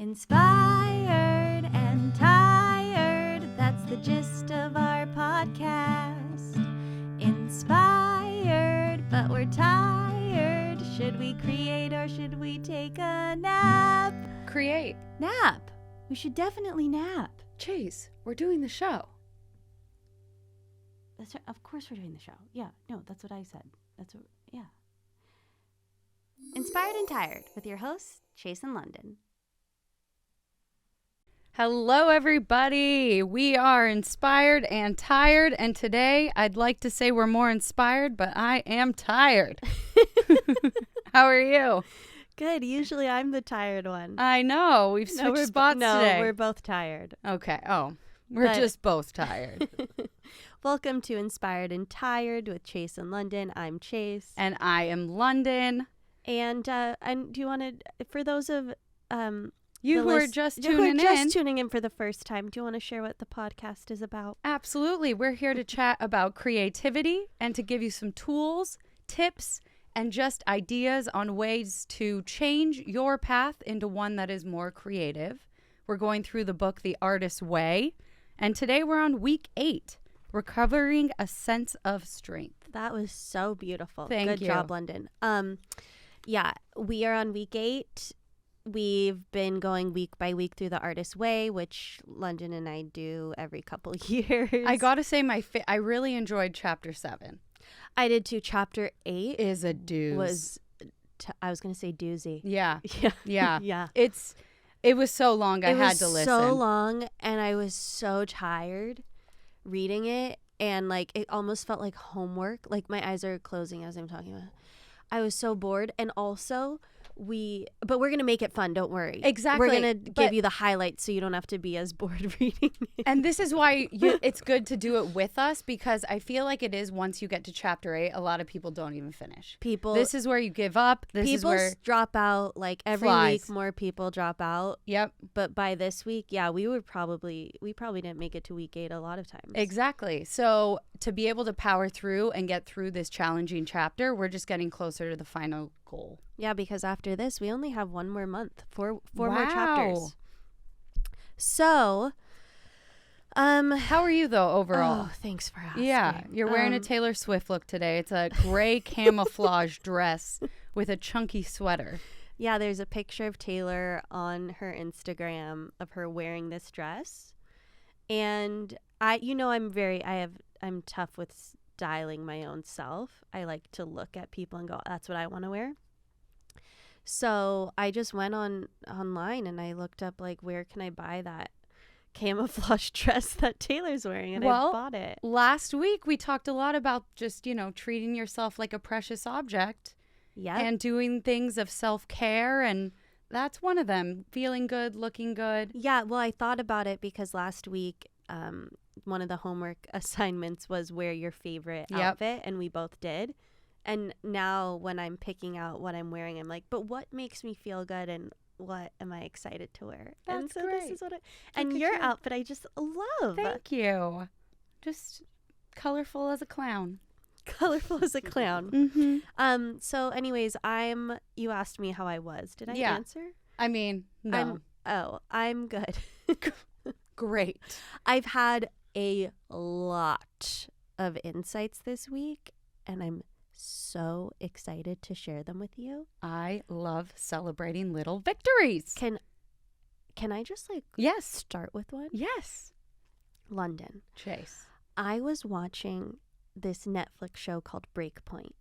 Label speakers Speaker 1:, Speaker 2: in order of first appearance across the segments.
Speaker 1: Inspired and tired, that's the gist of our podcast. Inspired, but we're tired. Should we create or should we take a nap?
Speaker 2: Create.
Speaker 1: Nap. We should definitely nap.
Speaker 2: Chase, we're doing the show.
Speaker 1: That's right. Of course we're doing the show. Yeah, no, that's what I said. Yeah. Inspired and Tired with your hosts, Chase and London.
Speaker 2: Hello, everybody. We are inspired and tired, and today I'd like to say we're more inspired, but I am tired. How are you?
Speaker 1: Good. Usually I'm the tired one.
Speaker 2: I know. We've switched spots today.
Speaker 1: No, we're both tired.
Speaker 2: Okay. Oh, we're just both tired.
Speaker 1: Welcome to Inspired and Tired with Chase and London. I'm Chase.
Speaker 2: And I am London.
Speaker 1: And do you want to, for those of
Speaker 2: you who are just tuning in
Speaker 1: for the first time, do you want to share what the podcast is about?
Speaker 2: Absolutely. We're here to chat about creativity and to give you some tools, tips, and just ideas on ways to change your path into one that is more creative. We're going through the book, The Artist's Way. And today we're on week 8, Recovering a Sense of Strength.
Speaker 1: That was so beautiful.
Speaker 2: Thank you.
Speaker 1: Good job, London. Yeah, we are on week 8. We've been going week by week through The Artist's Way, which London and I do every couple years.
Speaker 2: I gotta say, I really enjoyed chapter 7.
Speaker 1: I did too. Chapter 8
Speaker 2: is a doozy.
Speaker 1: I was going to say doozy.
Speaker 2: Yeah.
Speaker 1: Yeah.
Speaker 2: Yeah. It was so long. I had to listen.
Speaker 1: It was so long, and I was so tired reading it, and like it almost felt like homework. Like my eyes are closing as I'm talking about it. I was so bored, and also but we're gonna make it fun. Don't worry.
Speaker 2: Exactly.
Speaker 1: We're gonna give you the highlights so you don't have to be as bored reading it.
Speaker 2: And this is why it's good to do it with us, because I feel like it is once you get to chapter 8, a lot of people don't even finish. This is where you give up.
Speaker 1: People drop out. Like every week, more people drop out.
Speaker 2: Yep.
Speaker 1: But by this week, yeah, we probably didn't make it to week 8 a lot of times.
Speaker 2: Exactly. So to be able to power through and get through this challenging chapter, we're just getting closer to the final goal.
Speaker 1: Yeah, because after this, we only have one more month, four more chapters. So,
Speaker 2: how are you though overall?
Speaker 1: Oh, thanks for asking.
Speaker 2: Yeah, you're wearing a Taylor Swift look today. It's a gray camouflage dress with a chunky sweater.
Speaker 1: Yeah, there's a picture of Taylor on her Instagram of her wearing this dress, and I'm tough with styling my own self. I like to look at people and go, that's what I want to wear. So I just went online and I looked up like, where can I buy that camouflage dress that Taylor's wearing, and I bought it.
Speaker 2: Last week we talked a lot about just, treating yourself like a precious object.
Speaker 1: Yeah.
Speaker 2: And doing things of self-care, and that's one of them. Feeling good, looking good.
Speaker 1: Yeah, well, I thought about it because last week one of the homework assignments was wear your favorite outfit, and we both did. And now when I'm picking out what I'm wearing, I'm like, but what makes me feel good and what am I excited to wear?
Speaker 2: That's
Speaker 1: and so
Speaker 2: great.
Speaker 1: This is what and your outfit I just love.
Speaker 2: Thank you. Just colorful as a clown.
Speaker 1: Colorful as a clown.
Speaker 2: Mm-hmm.
Speaker 1: So anyways, you asked me how I was. Did I answer?
Speaker 2: I mean, no.
Speaker 1: I'm good.
Speaker 2: Great.
Speaker 1: I've had a lot of insights this week, and I'm so excited to share them with you.
Speaker 2: I love celebrating little victories.
Speaker 1: Can I just start with one?
Speaker 2: Yes.
Speaker 1: London.
Speaker 2: Chase.
Speaker 1: I was watching this Netflix show called Breakpoint,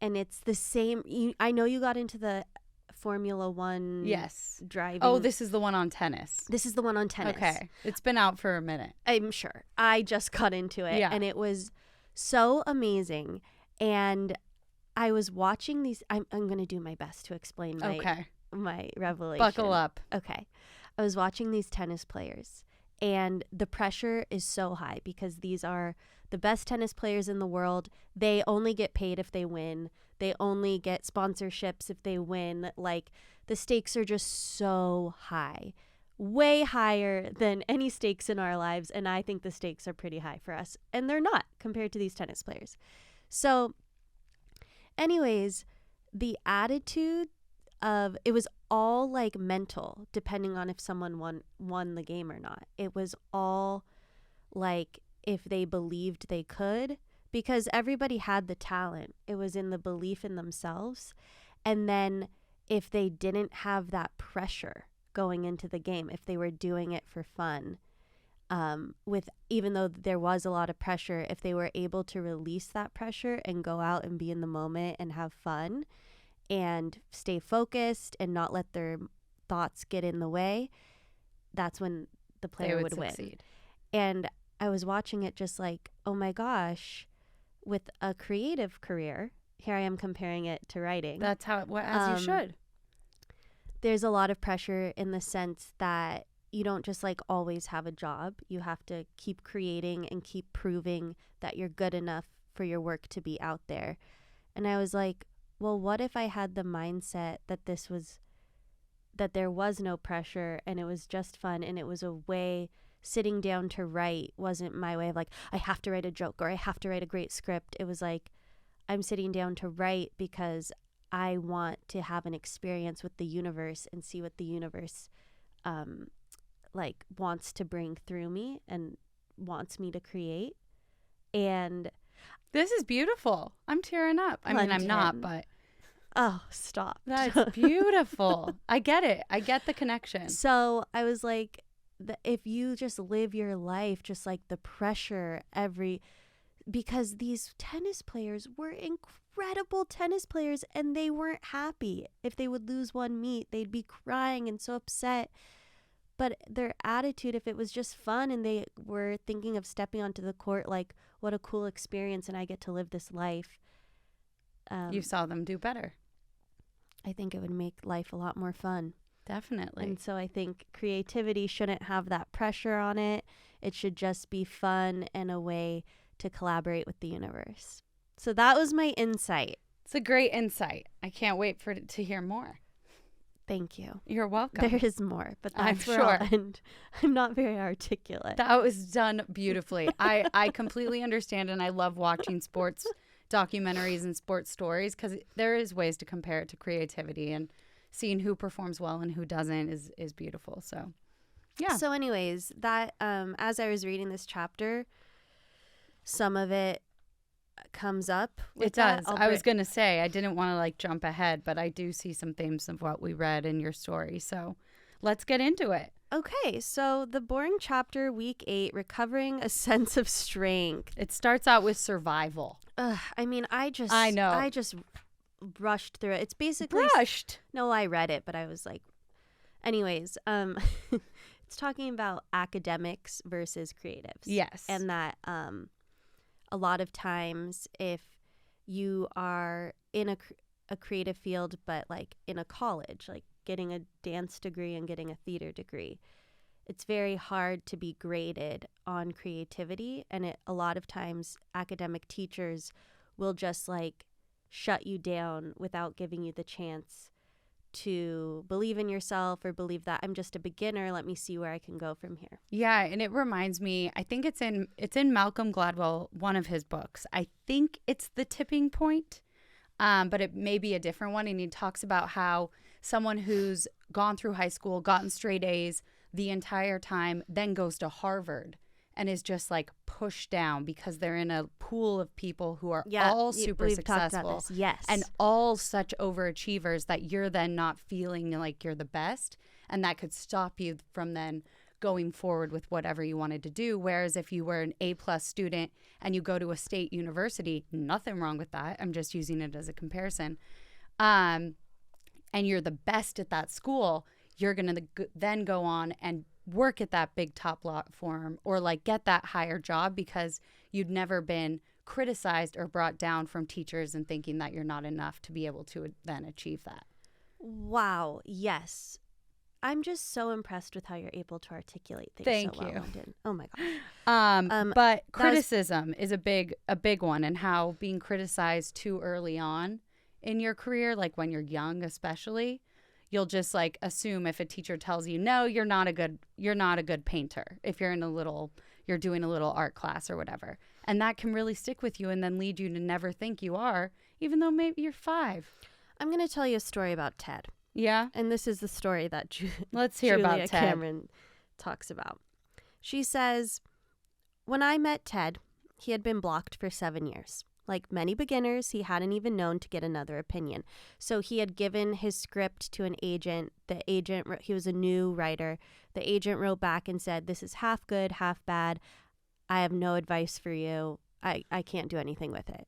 Speaker 1: and it's the same. I know you got into the Formula 1 driving.
Speaker 2: Oh, this is the one on tennis.
Speaker 1: This is the one on tennis.
Speaker 2: Okay. It's been out for a minute.
Speaker 1: I'm sure. I just got into it, and it was so amazing. And I was watching these. I'm going to do my best to explain my revelation.
Speaker 2: Buckle up.
Speaker 1: Okay. I was watching these tennis players, and the pressure is so high because these are the best tennis players in the world. They only get paid if they win. They only get sponsorships if they win. Like, the stakes are just so high, way higher than any stakes in our lives. And I think the stakes are pretty high for us. And they're not compared to these tennis players. So anyways, the attitude of it was all like mental, depending on if someone won the game or not. It was all like if they believed they could, because everybody had the talent. It was in the belief in themselves. And then if they didn't have that pressure going into the game, if they were doing it for fun, with even though there was a lot of pressure, if they were able to release that pressure and go out and be in the moment and have fun and stay focused and not let their thoughts get in the way, that's when the player would win. And I was watching it just like, oh my gosh, with a creative career, here I am comparing it to writing.
Speaker 2: That's how it, as you should.
Speaker 1: There's a lot of pressure in the sense that you don't just like always have a job. You have to keep creating and keep proving that you're good enough for your work to be out there. And I was like, well, what if I had the mindset that that there was no pressure and it was just fun, and it was a way, sitting down to write wasn't my way of like, I have to write a joke or I have to write a great script. It was like, I'm sitting down to write because I want to have an experience with the universe and see what the universe like wants to bring through me and wants me to create. And
Speaker 2: this is beautiful. I'm tearing up. I mean, I'm not, but
Speaker 1: oh, stop.
Speaker 2: That's beautiful. I get it. I get the connection.
Speaker 1: So I was like, if you just live your life, just like the pressure because these tennis players were incredible tennis players, and they weren't happy. If they would lose one meet, they'd be crying and so upset. But their attitude, if it was just fun and they were thinking of stepping onto the court, like, what a cool experience and I get to live this life.
Speaker 2: You saw them do better.
Speaker 1: I think it would make life a lot more fun.
Speaker 2: Definitely.
Speaker 1: And so I think creativity shouldn't have that pressure on it. It should just be fun and a way to collaborate with the universe. So that was my insight.
Speaker 2: It's a great insight. I can't wait to hear more.
Speaker 1: Thank you.
Speaker 2: You're welcome.
Speaker 1: There is more, but that's
Speaker 2: I'm
Speaker 1: where
Speaker 2: sure.
Speaker 1: I'll end. I'm not very articulate.
Speaker 2: That was done beautifully. I completely understand, and I love watching sports documentaries and sports stories because there is ways to compare it to creativity, and seeing who performs well and who doesn't is beautiful. So, yeah.
Speaker 1: So anyways, that as I was reading this chapter, some of it comes up.
Speaker 2: It does. I was going to say, I didn't want to like jump ahead, but I do see some themes of what we read in your story. So let's get into it.
Speaker 1: Okay, so the boring chapter, week 8, recovering a sense of strength.
Speaker 2: It starts out with survival.
Speaker 1: I mean, I
Speaker 2: know.
Speaker 1: I just rushed through it. It's basically
Speaker 2: Rushed?
Speaker 1: No, I read it, but I was like, anyways, it's talking about academics versus creatives.
Speaker 2: Yes.
Speaker 1: And that a lot of times if you are in a creative field, but like in a college, like getting a dance degree and getting a theater degree, it's very hard to be graded on creativity. And a lot of times academic teachers will just like shut you down without giving you the chance to believe in yourself or believe that I'm just a beginner. Let me see where I can go from here.
Speaker 2: Yeah, and it reminds me, I think it's in Malcolm Gladwell, one of his books. I think it's The Tipping Point, but it may be a different one. And he talks about how someone who's gone through high school, gotten straight A's the entire time, then goes to Harvard and is just like pushed down because they're in a pool of people who are all super successful.
Speaker 1: Yes.
Speaker 2: And all such overachievers that you're then not feeling like you're the best. And that could stop you from then going forward with whatever you wanted to do. Whereas if you were an A+ student and you go to a state university, nothing wrong with that. I'm just using it as a comparison. And you're the best at that school, you're going to then go on and work at that big top law firm or like get that higher job because you'd never been criticized or brought down from teachers and thinking that you're not enough to be able to then achieve that.
Speaker 1: Wow. Yes. I'm just so impressed with how you're able to articulate things
Speaker 2: Thank
Speaker 1: so well,
Speaker 2: you.
Speaker 1: London. Oh my gosh.
Speaker 2: But criticism is a big one, and how being criticized too early on in your career, like when you're young especially, you'll just like assume if a teacher tells you, no, you're not a good painter if you're doing a little art class or whatever. And that can really stick with you and then lead you to never think you are, even though maybe you're 5.
Speaker 1: I'm going to tell you a story about Ted.
Speaker 2: Yeah.
Speaker 1: And this is the story that
Speaker 2: Let's hear
Speaker 1: Julia
Speaker 2: about Ted.
Speaker 1: Cameron talks about. She says, when I met Ted, he had been blocked for 7 years. Like many beginners, he hadn't even known to get another opinion. So he had given his script to an agent. The agent, he was a new writer. The agent wrote back and said, this is half good, half bad. I have no advice for you. I can't do anything with it.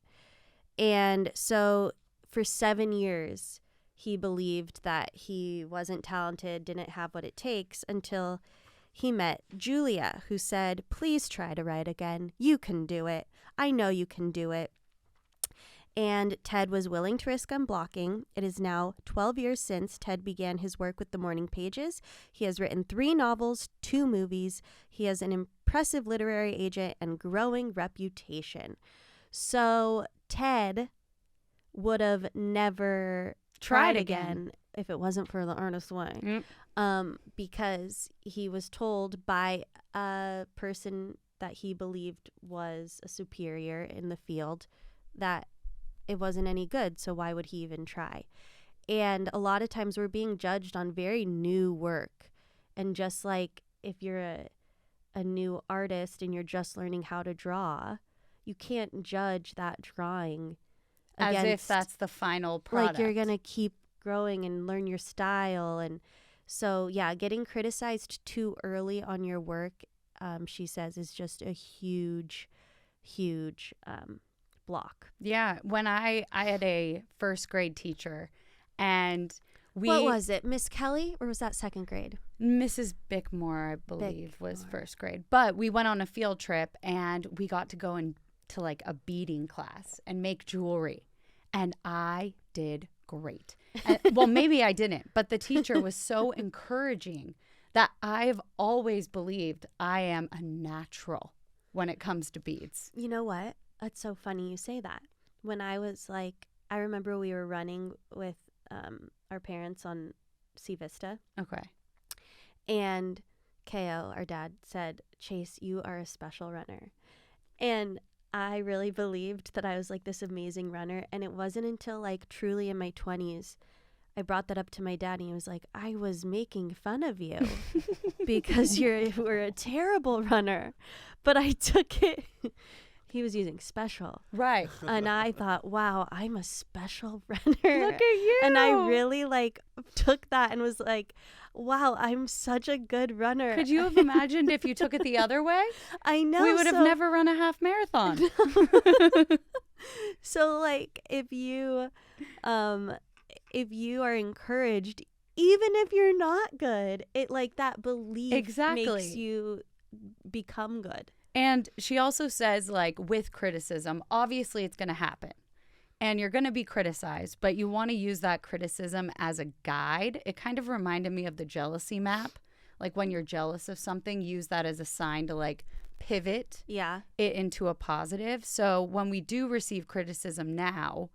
Speaker 1: And so for 7 years, he believed that he wasn't talented, didn't have what it takes, until he met Julia, who said, please try to write again. You can do it. I know you can do it. And Ted was willing to risk unblocking. It is now 12 years since Ted began his work with the Morning Pages. He has written 3 novels, 2 movies. He has an impressive literary agent and growing reputation. So Ted would have never tried again if it wasn't for the Ernest Way. Because he was told by a person that he believed was a superior in the field that it wasn't any good, so why would he even try? And a lot of times we're being judged on very new work. And just like if you're a new artist and you're just learning how to draw, you can't judge that drawing
Speaker 2: as if that's the final product.
Speaker 1: Like you're going to keep growing and learn your style. And so, yeah, getting criticized too early on your work, she says, is just a huge block.
Speaker 2: Yeah. When I had a first grade teacher, and
Speaker 1: what was it, Miss Kelly, or was that second grade?
Speaker 2: Mrs. Bickmore, I believe, was first grade. But we went on a field trip, and we got to go into like a beading class and make jewelry. And I did great. Well, maybe I didn't, but the teacher was so encouraging that I've always believed I am a natural when it comes to beads.
Speaker 1: You know what? That's so funny you say that. When I was like, I remember we were running with our parents on Sea Vista.
Speaker 2: Okay.
Speaker 1: And KO, our dad, said, Chase, you are a special runner. And I really believed that I was like this amazing runner. And it wasn't until like truly in my 20s, I brought that up to my dad, and he was like, I was making fun of you because you were a terrible runner. But I took it. He was using special.
Speaker 2: Right.
Speaker 1: And I thought, wow, I'm a special runner.
Speaker 2: Look at you.
Speaker 1: And I really like took that and was like, wow, I'm such a good runner.
Speaker 2: Could you have imagined if you took it the other way?
Speaker 1: I know.
Speaker 2: We would have never run a half marathon.
Speaker 1: So like if you are encouraged, even if you're not good, it like that belief makes you become good.
Speaker 2: And she also says, like, with criticism, obviously it's going to happen. And you're going to be criticized, but you want to use that criticism as a guide. It kind of reminded me of the jealousy map. Like when you're jealous of something, use that as a sign to like pivot it into a positive. So when we do receive criticism now,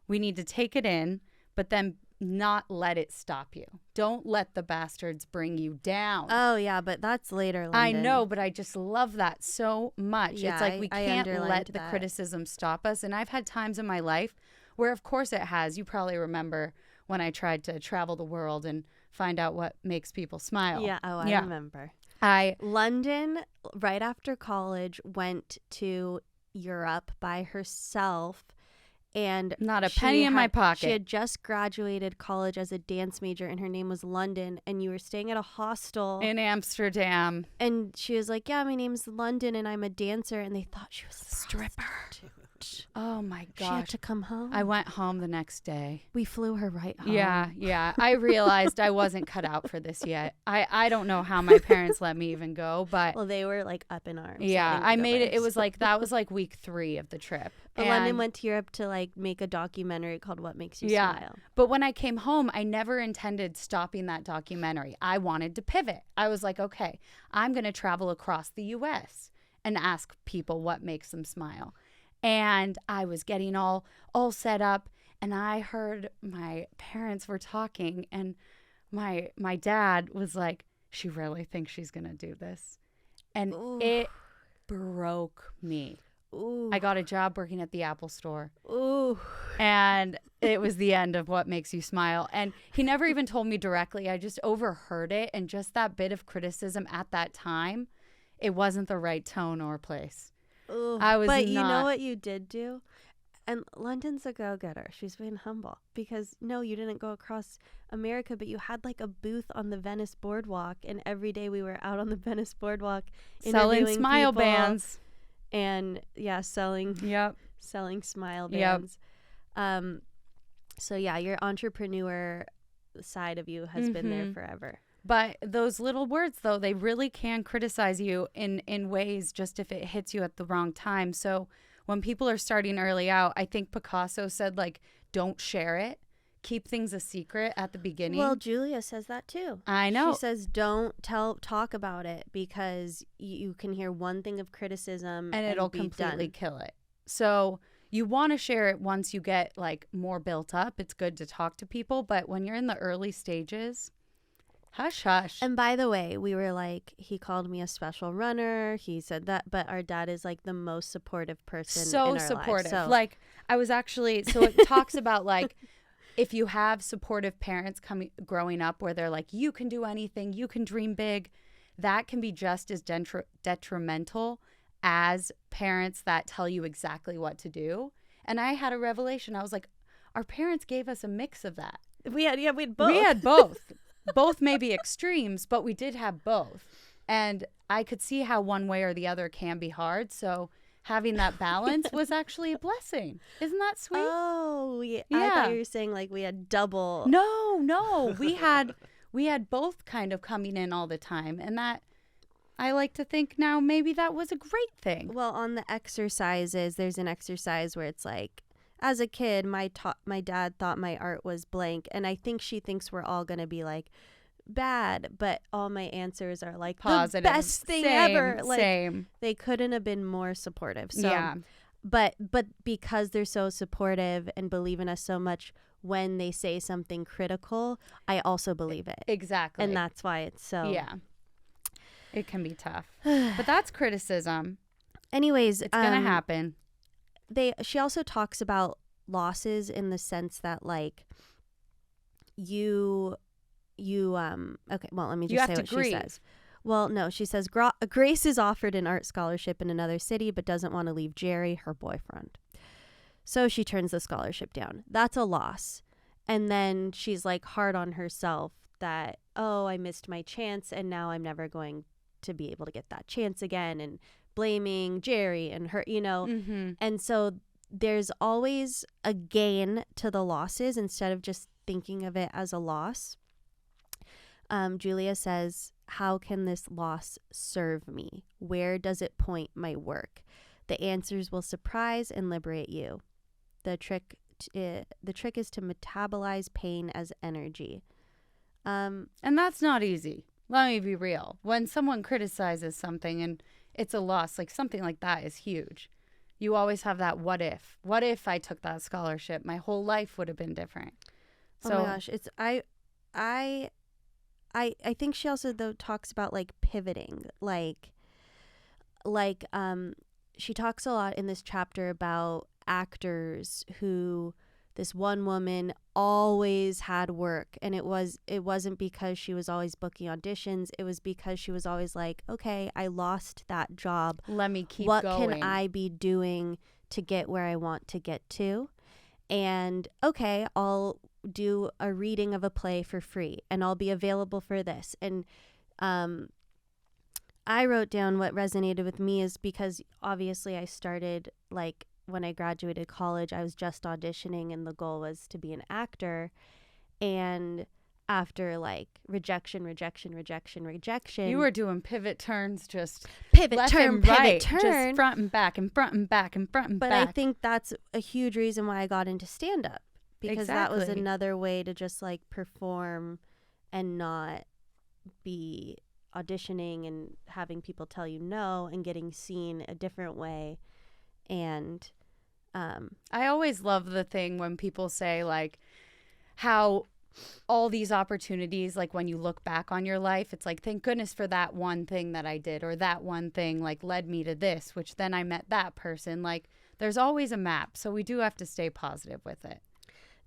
Speaker 2: we need to take it in, but then not let it stop you. Don't let the bastards bring you down.
Speaker 1: Oh, yeah, but that's later, London.
Speaker 2: I know, but I just love that so much.
Speaker 1: Yeah,
Speaker 2: it's like we can't let the
Speaker 1: that.
Speaker 2: criticism stop us. And I've had times in my life where, of course it has. You probably remember when I tried to travel the world and find out what makes people smile.
Speaker 1: Yeah, I remember. London, right after college, went to Europe by herself. And
Speaker 2: not a penny in my pocket.
Speaker 1: She had just graduated college as a dance major, and her name was London, and you were staying at a hostel
Speaker 2: in Amsterdam.
Speaker 1: And she was like, yeah, my name's London and I'm a dancer. And they thought she was a stripper.
Speaker 2: Oh my gosh.
Speaker 1: She had to come home.
Speaker 2: I went home the next day.
Speaker 1: We flew her right home.
Speaker 2: Yeah. I realized I wasn't cut out for this yet. I don't know how my parents let me even go, but
Speaker 1: well, they were like up in arms.
Speaker 2: Yeah, I made it. It was like, that was like week 3 of the trip.
Speaker 1: But London went to Europe to like make a documentary called What Makes You Smile.
Speaker 2: But when I came home, I never intended stopping that documentary. I wanted to pivot. I was like, okay, I'm going to travel across the U.S. and ask people what makes them smile. And I was getting all set up, and I heard my parents were talking, and my dad was like, she really thinks she's going to do this. And it broke me.
Speaker 1: Ooh.
Speaker 2: I got a job working at the Apple store.
Speaker 1: Ooh.
Speaker 2: And it was the end of What Makes You Smile. And he never even told me directly. I just overheard it. And just that bit of criticism at that time, it wasn't the right tone or place.
Speaker 1: Ooh.
Speaker 2: I was
Speaker 1: But
Speaker 2: not.
Speaker 1: you know what you did do? And London's a go-getter. She's been humble because, no, you didn't go across America, but you had like a booth on the Venice Boardwalk. And every day we were out on the Venice Boardwalk
Speaker 2: Selling
Speaker 1: interviewing
Speaker 2: smile
Speaker 1: people
Speaker 2: bands.
Speaker 1: And, yeah, selling smile bands. So, yeah, your entrepreneur side of you has been there forever.
Speaker 2: But those little words, though, they really can criticize you in ways just if it hits you at the wrong time. So when people are starting early out, I think Picasso said, like, don't share it. Keep things a secret at the beginning.
Speaker 1: Well, Julia says that too.
Speaker 2: I know.
Speaker 1: She says don't talk about it because you can hear one thing of criticism
Speaker 2: and it'll
Speaker 1: be
Speaker 2: completely
Speaker 1: done.
Speaker 2: kill it. So you want to share it once you get like more built up. It's good to talk to people, but when you're in the early stages, hush hush.
Speaker 1: And by the way, we were like, he called me a special runner. He said that, but our dad is like the most supportive person in our
Speaker 2: supportive.
Speaker 1: lives. So
Speaker 2: Like I was actually, so it talks about like if you have supportive parents growing up where they're like, you can do anything, you can dream big, that can be just as detrimental as parents that tell you exactly what to do. And I had a revelation. I was like, our parents gave us a mix of that.
Speaker 1: we had both.
Speaker 2: We had both. Both may be extremes, but we did have both. And I could see how one way or the other can be hard. So having that balance was actually a blessing. Isn't that sweet?
Speaker 1: Oh, yeah.
Speaker 2: Yeah.
Speaker 1: I thought you were saying like we had double.
Speaker 2: No. We had both kind of coming in all the time. And that, I like to think now maybe that was a great thing.
Speaker 1: Well, on the exercises, there's an exercise where it's like, as a kid, my dad thought my art was blank. And I think she thinks we're all going to be like bad. But all my answers are like
Speaker 2: Positive.
Speaker 1: the best thing
Speaker 2: Same,
Speaker 1: ever. Like,
Speaker 2: same.
Speaker 1: They couldn't have been more supportive. So,
Speaker 2: Yeah.
Speaker 1: But because they're so supportive and believe in us so much, when they say something critical, I also believe it.
Speaker 2: Exactly.
Speaker 1: And that's why it's so.
Speaker 2: Yeah. It can be tough. But that's criticism.
Speaker 1: Anyways,
Speaker 2: It's going to happen.
Speaker 1: She also talks about losses in the sense that like you okay, well, let me just say what she says. Well, no, she says Grace is offered an art scholarship in another city but doesn't want to leave Jerry, her boyfriend. So she turns the scholarship down. That's a loss. And then she's like hard on herself that, oh, I missed my chance and now I'm never going to be able to get that chance again, and blaming Jerry and her, And so there's always a gain to the losses instead of just thinking of it as a loss. Julia says, how can this loss serve me? Where does it point my work? The answers will surprise and liberate you. The trick is to metabolize pain as energy.
Speaker 2: And that's not easy. Let me be real. When someone criticizes something and it's a loss, like something like that is huge. You always have that what if. What if I took that scholarship? My whole life would have been different. So,
Speaker 1: oh my gosh, it's I think she also though talks about like pivoting, like she talks a lot in this chapter about actors who, this one woman always had work, and it wasn't because she was always booking auditions. It was because she was always like, okay, I lost that job.
Speaker 2: Let me keep
Speaker 1: what
Speaker 2: going.
Speaker 1: can I be doing to get where I want to get to? And okay, I'll do a reading of a play for free and I'll be available for this. And I wrote down what resonated with me is because obviously I started like when I graduated college, I was just auditioning and the goal was to be an actor. And after like rejection,
Speaker 2: you were doing pivot turns, just
Speaker 1: pivot
Speaker 2: left
Speaker 1: turn,
Speaker 2: and right,
Speaker 1: pivot turn,
Speaker 2: just front and back and front and back and front and
Speaker 1: but
Speaker 2: back.
Speaker 1: I think that's a huge reason why I got into stand-up, because that was
Speaker 2: Exactly.
Speaker 1: another way to just like perform and not be auditioning and having people tell you no and getting seen a different way. And
Speaker 2: I always love the thing when people say like how all these opportunities, like when you look back on your life, it's like, thank goodness for that one thing that I did, or that one thing like led me to this, which then I met that person. Like there's always a map. So we do have to stay positive with it.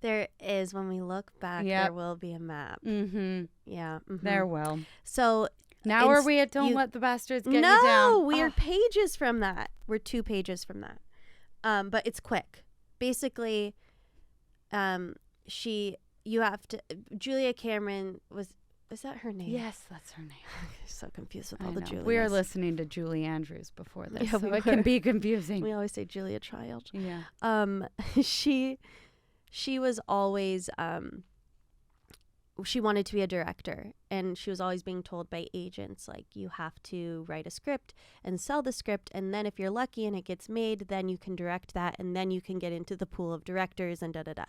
Speaker 1: There is. When we look back,
Speaker 2: Yep.
Speaker 1: there will be a map.
Speaker 2: Mm-hmm.
Speaker 1: Yeah.
Speaker 2: There will.
Speaker 1: So
Speaker 2: Now are we at Don't Let the Bastards Get You Down?
Speaker 1: No, we are pages from that. We're 2 pages from that. But it's quick. Basically, Julia Cameron is that her name?
Speaker 2: Yes, that's her name.
Speaker 1: I'm so confused with all the Julias.
Speaker 2: We were listening to Julie Andrews before this,
Speaker 1: Yeah,
Speaker 2: so it can be confusing.
Speaker 1: We always say Julia Child.
Speaker 2: Yeah.
Speaker 1: She was always she wanted to be a director, and she was always being told by agents, like, you have to write a script and sell the script, and then if you're lucky and it gets made, then you can direct that, and then you can get into the pool of directors and da-da-da.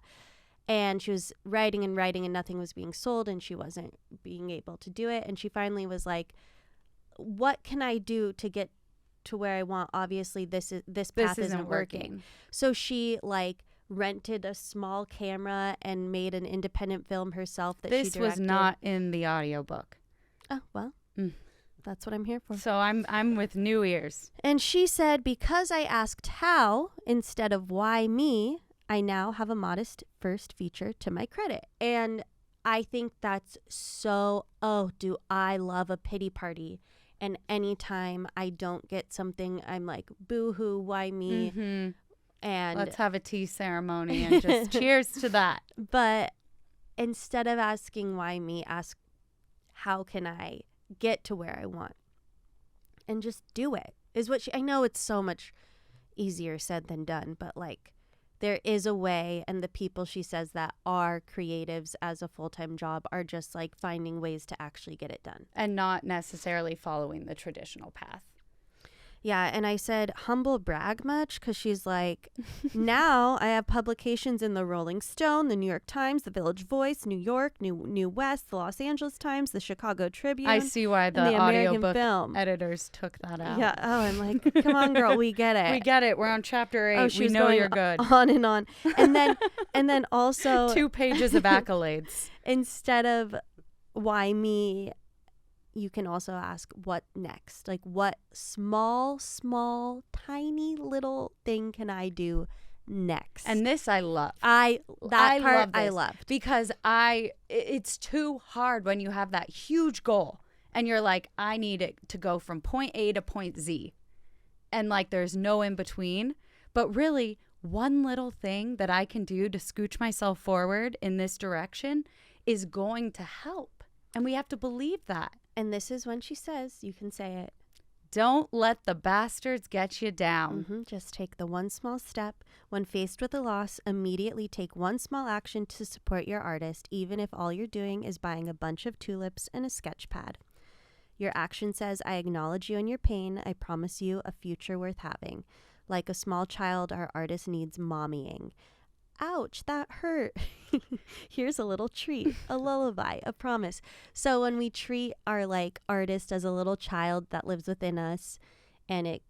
Speaker 1: And she was writing and writing, and nothing was being sold, and she wasn't being able to do it. And she finally was like, what can I do to get to where I want? Obviously, this path isn't working. So she, like, rented a small camera and made an independent film herself that she directed.
Speaker 2: This was not in the audiobook.
Speaker 1: Oh, well, that's what I'm here for.
Speaker 2: So I'm with new ears.
Speaker 1: And she said, because I asked how instead of why me, I now have a modest first feature to my credit. And I think that's so, do I love a pity party. And anytime I don't get something, I'm like, boo-hoo, why me?
Speaker 2: Mm-hmm.
Speaker 1: And
Speaker 2: let's have a tea ceremony and just cheers to that.
Speaker 1: But instead of asking why me, ask how can I get to where I want? And just do it. Is what I know it's so much easier said than done, but like there is a way, and the people she says that are creatives as a full-time job are just like finding ways to actually get it done.
Speaker 2: And not necessarily following the traditional path.
Speaker 1: Yeah, and I said, humble brag much? Because she's like, now I have publications in the Rolling Stone, the New York Times, the Village Voice, New York, New West, the Los Angeles Times, the Chicago Tribune.
Speaker 2: I see why the audiobook editors took that out.
Speaker 1: Yeah, I'm like, come on, girl, we get it.
Speaker 2: We get it. We're on chapter 8. We know you're good.
Speaker 1: On and on. And then also
Speaker 2: 2 pages of accolades.
Speaker 1: Instead of why me, you can also ask what next? Like what small, tiny little thing can I do next?
Speaker 2: And this I love.
Speaker 1: I loved.
Speaker 2: Because it's too hard when you have that huge goal and you're like, I need it to go from point A to point Z. And like there's no in between. But really, one little thing that I can do to scooch myself forward in this direction is going to help. And we have to believe that.
Speaker 1: And this is when she says, you can say it.
Speaker 2: Don't let the bastards get you down.
Speaker 1: Mm-hmm. Just take the one small step. When faced with a loss, immediately take one small action to support your artist, even if all you're doing is buying a bunch of tulips and a sketch pad. Your action says, I acknowledge you and your pain. I promise you a future worth having. Like a small child, our artist needs mommying. Ouch, that hurt. Here's a little treat, a lullaby, a promise. So when we treat our like artist as a little child that lives within us and it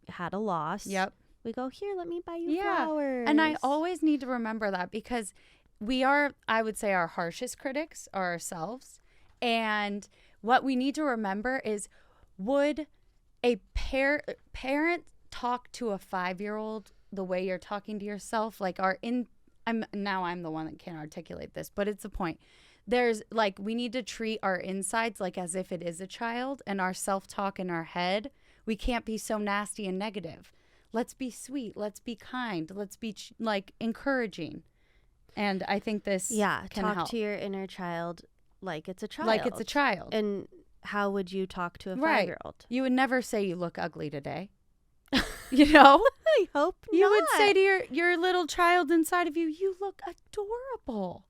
Speaker 1: had a loss,
Speaker 2: yep,
Speaker 1: we go, here, let me buy you flowers.
Speaker 2: And I always need to remember that because we are, I would say, our harshest critics are ourselves. And what we need to remember is, would a parent talk to a 5-year-old the way you're talking to yourself? Like I'm the one that can't articulate this, but it's the point. There's like, we need to treat our insides like as if it is a child, and our self-talk in our head, we can't be so nasty and negative. Let's be sweet. Let's be kind. Let's be like encouraging. And I think this can help.
Speaker 1: Talk to your inner child like it's a child.
Speaker 2: Like it's a child.
Speaker 1: And how would you talk to a 5-year-old?
Speaker 2: You would never say you look ugly today. You know?
Speaker 1: I hope
Speaker 2: you
Speaker 1: not.
Speaker 2: would say to your little child inside of you, you look adorable.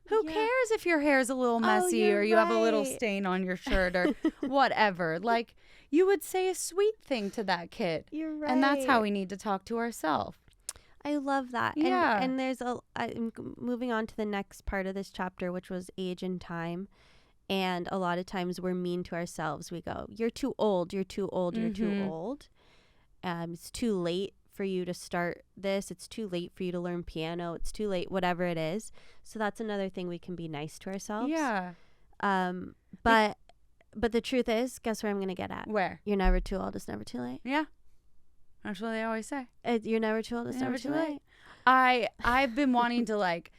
Speaker 2: Who cares if your hair is a little messy or you have a little stain on your shirt or whatever? Like, you would say a sweet thing to that kid.
Speaker 1: You're right.
Speaker 2: And that's how we need to talk to ourselves.
Speaker 1: I love that.
Speaker 2: Yeah.
Speaker 1: And there's I'm moving on to the next part of this chapter, which was age and time. And a lot of times we're mean to ourselves. We go, you're too old. You're too old. You're too old. It's too late for you to start this. It's too late for you to learn piano. It's too late, whatever it is. So that's another thing we can be nice to ourselves.
Speaker 2: Yeah.
Speaker 1: But the truth is, guess where I'm going to get at?
Speaker 2: Where?
Speaker 1: You're never too old. It's never too late.
Speaker 2: Yeah. That's what they always say.
Speaker 1: You're never too old. It's never too late.
Speaker 2: I've been wanting to like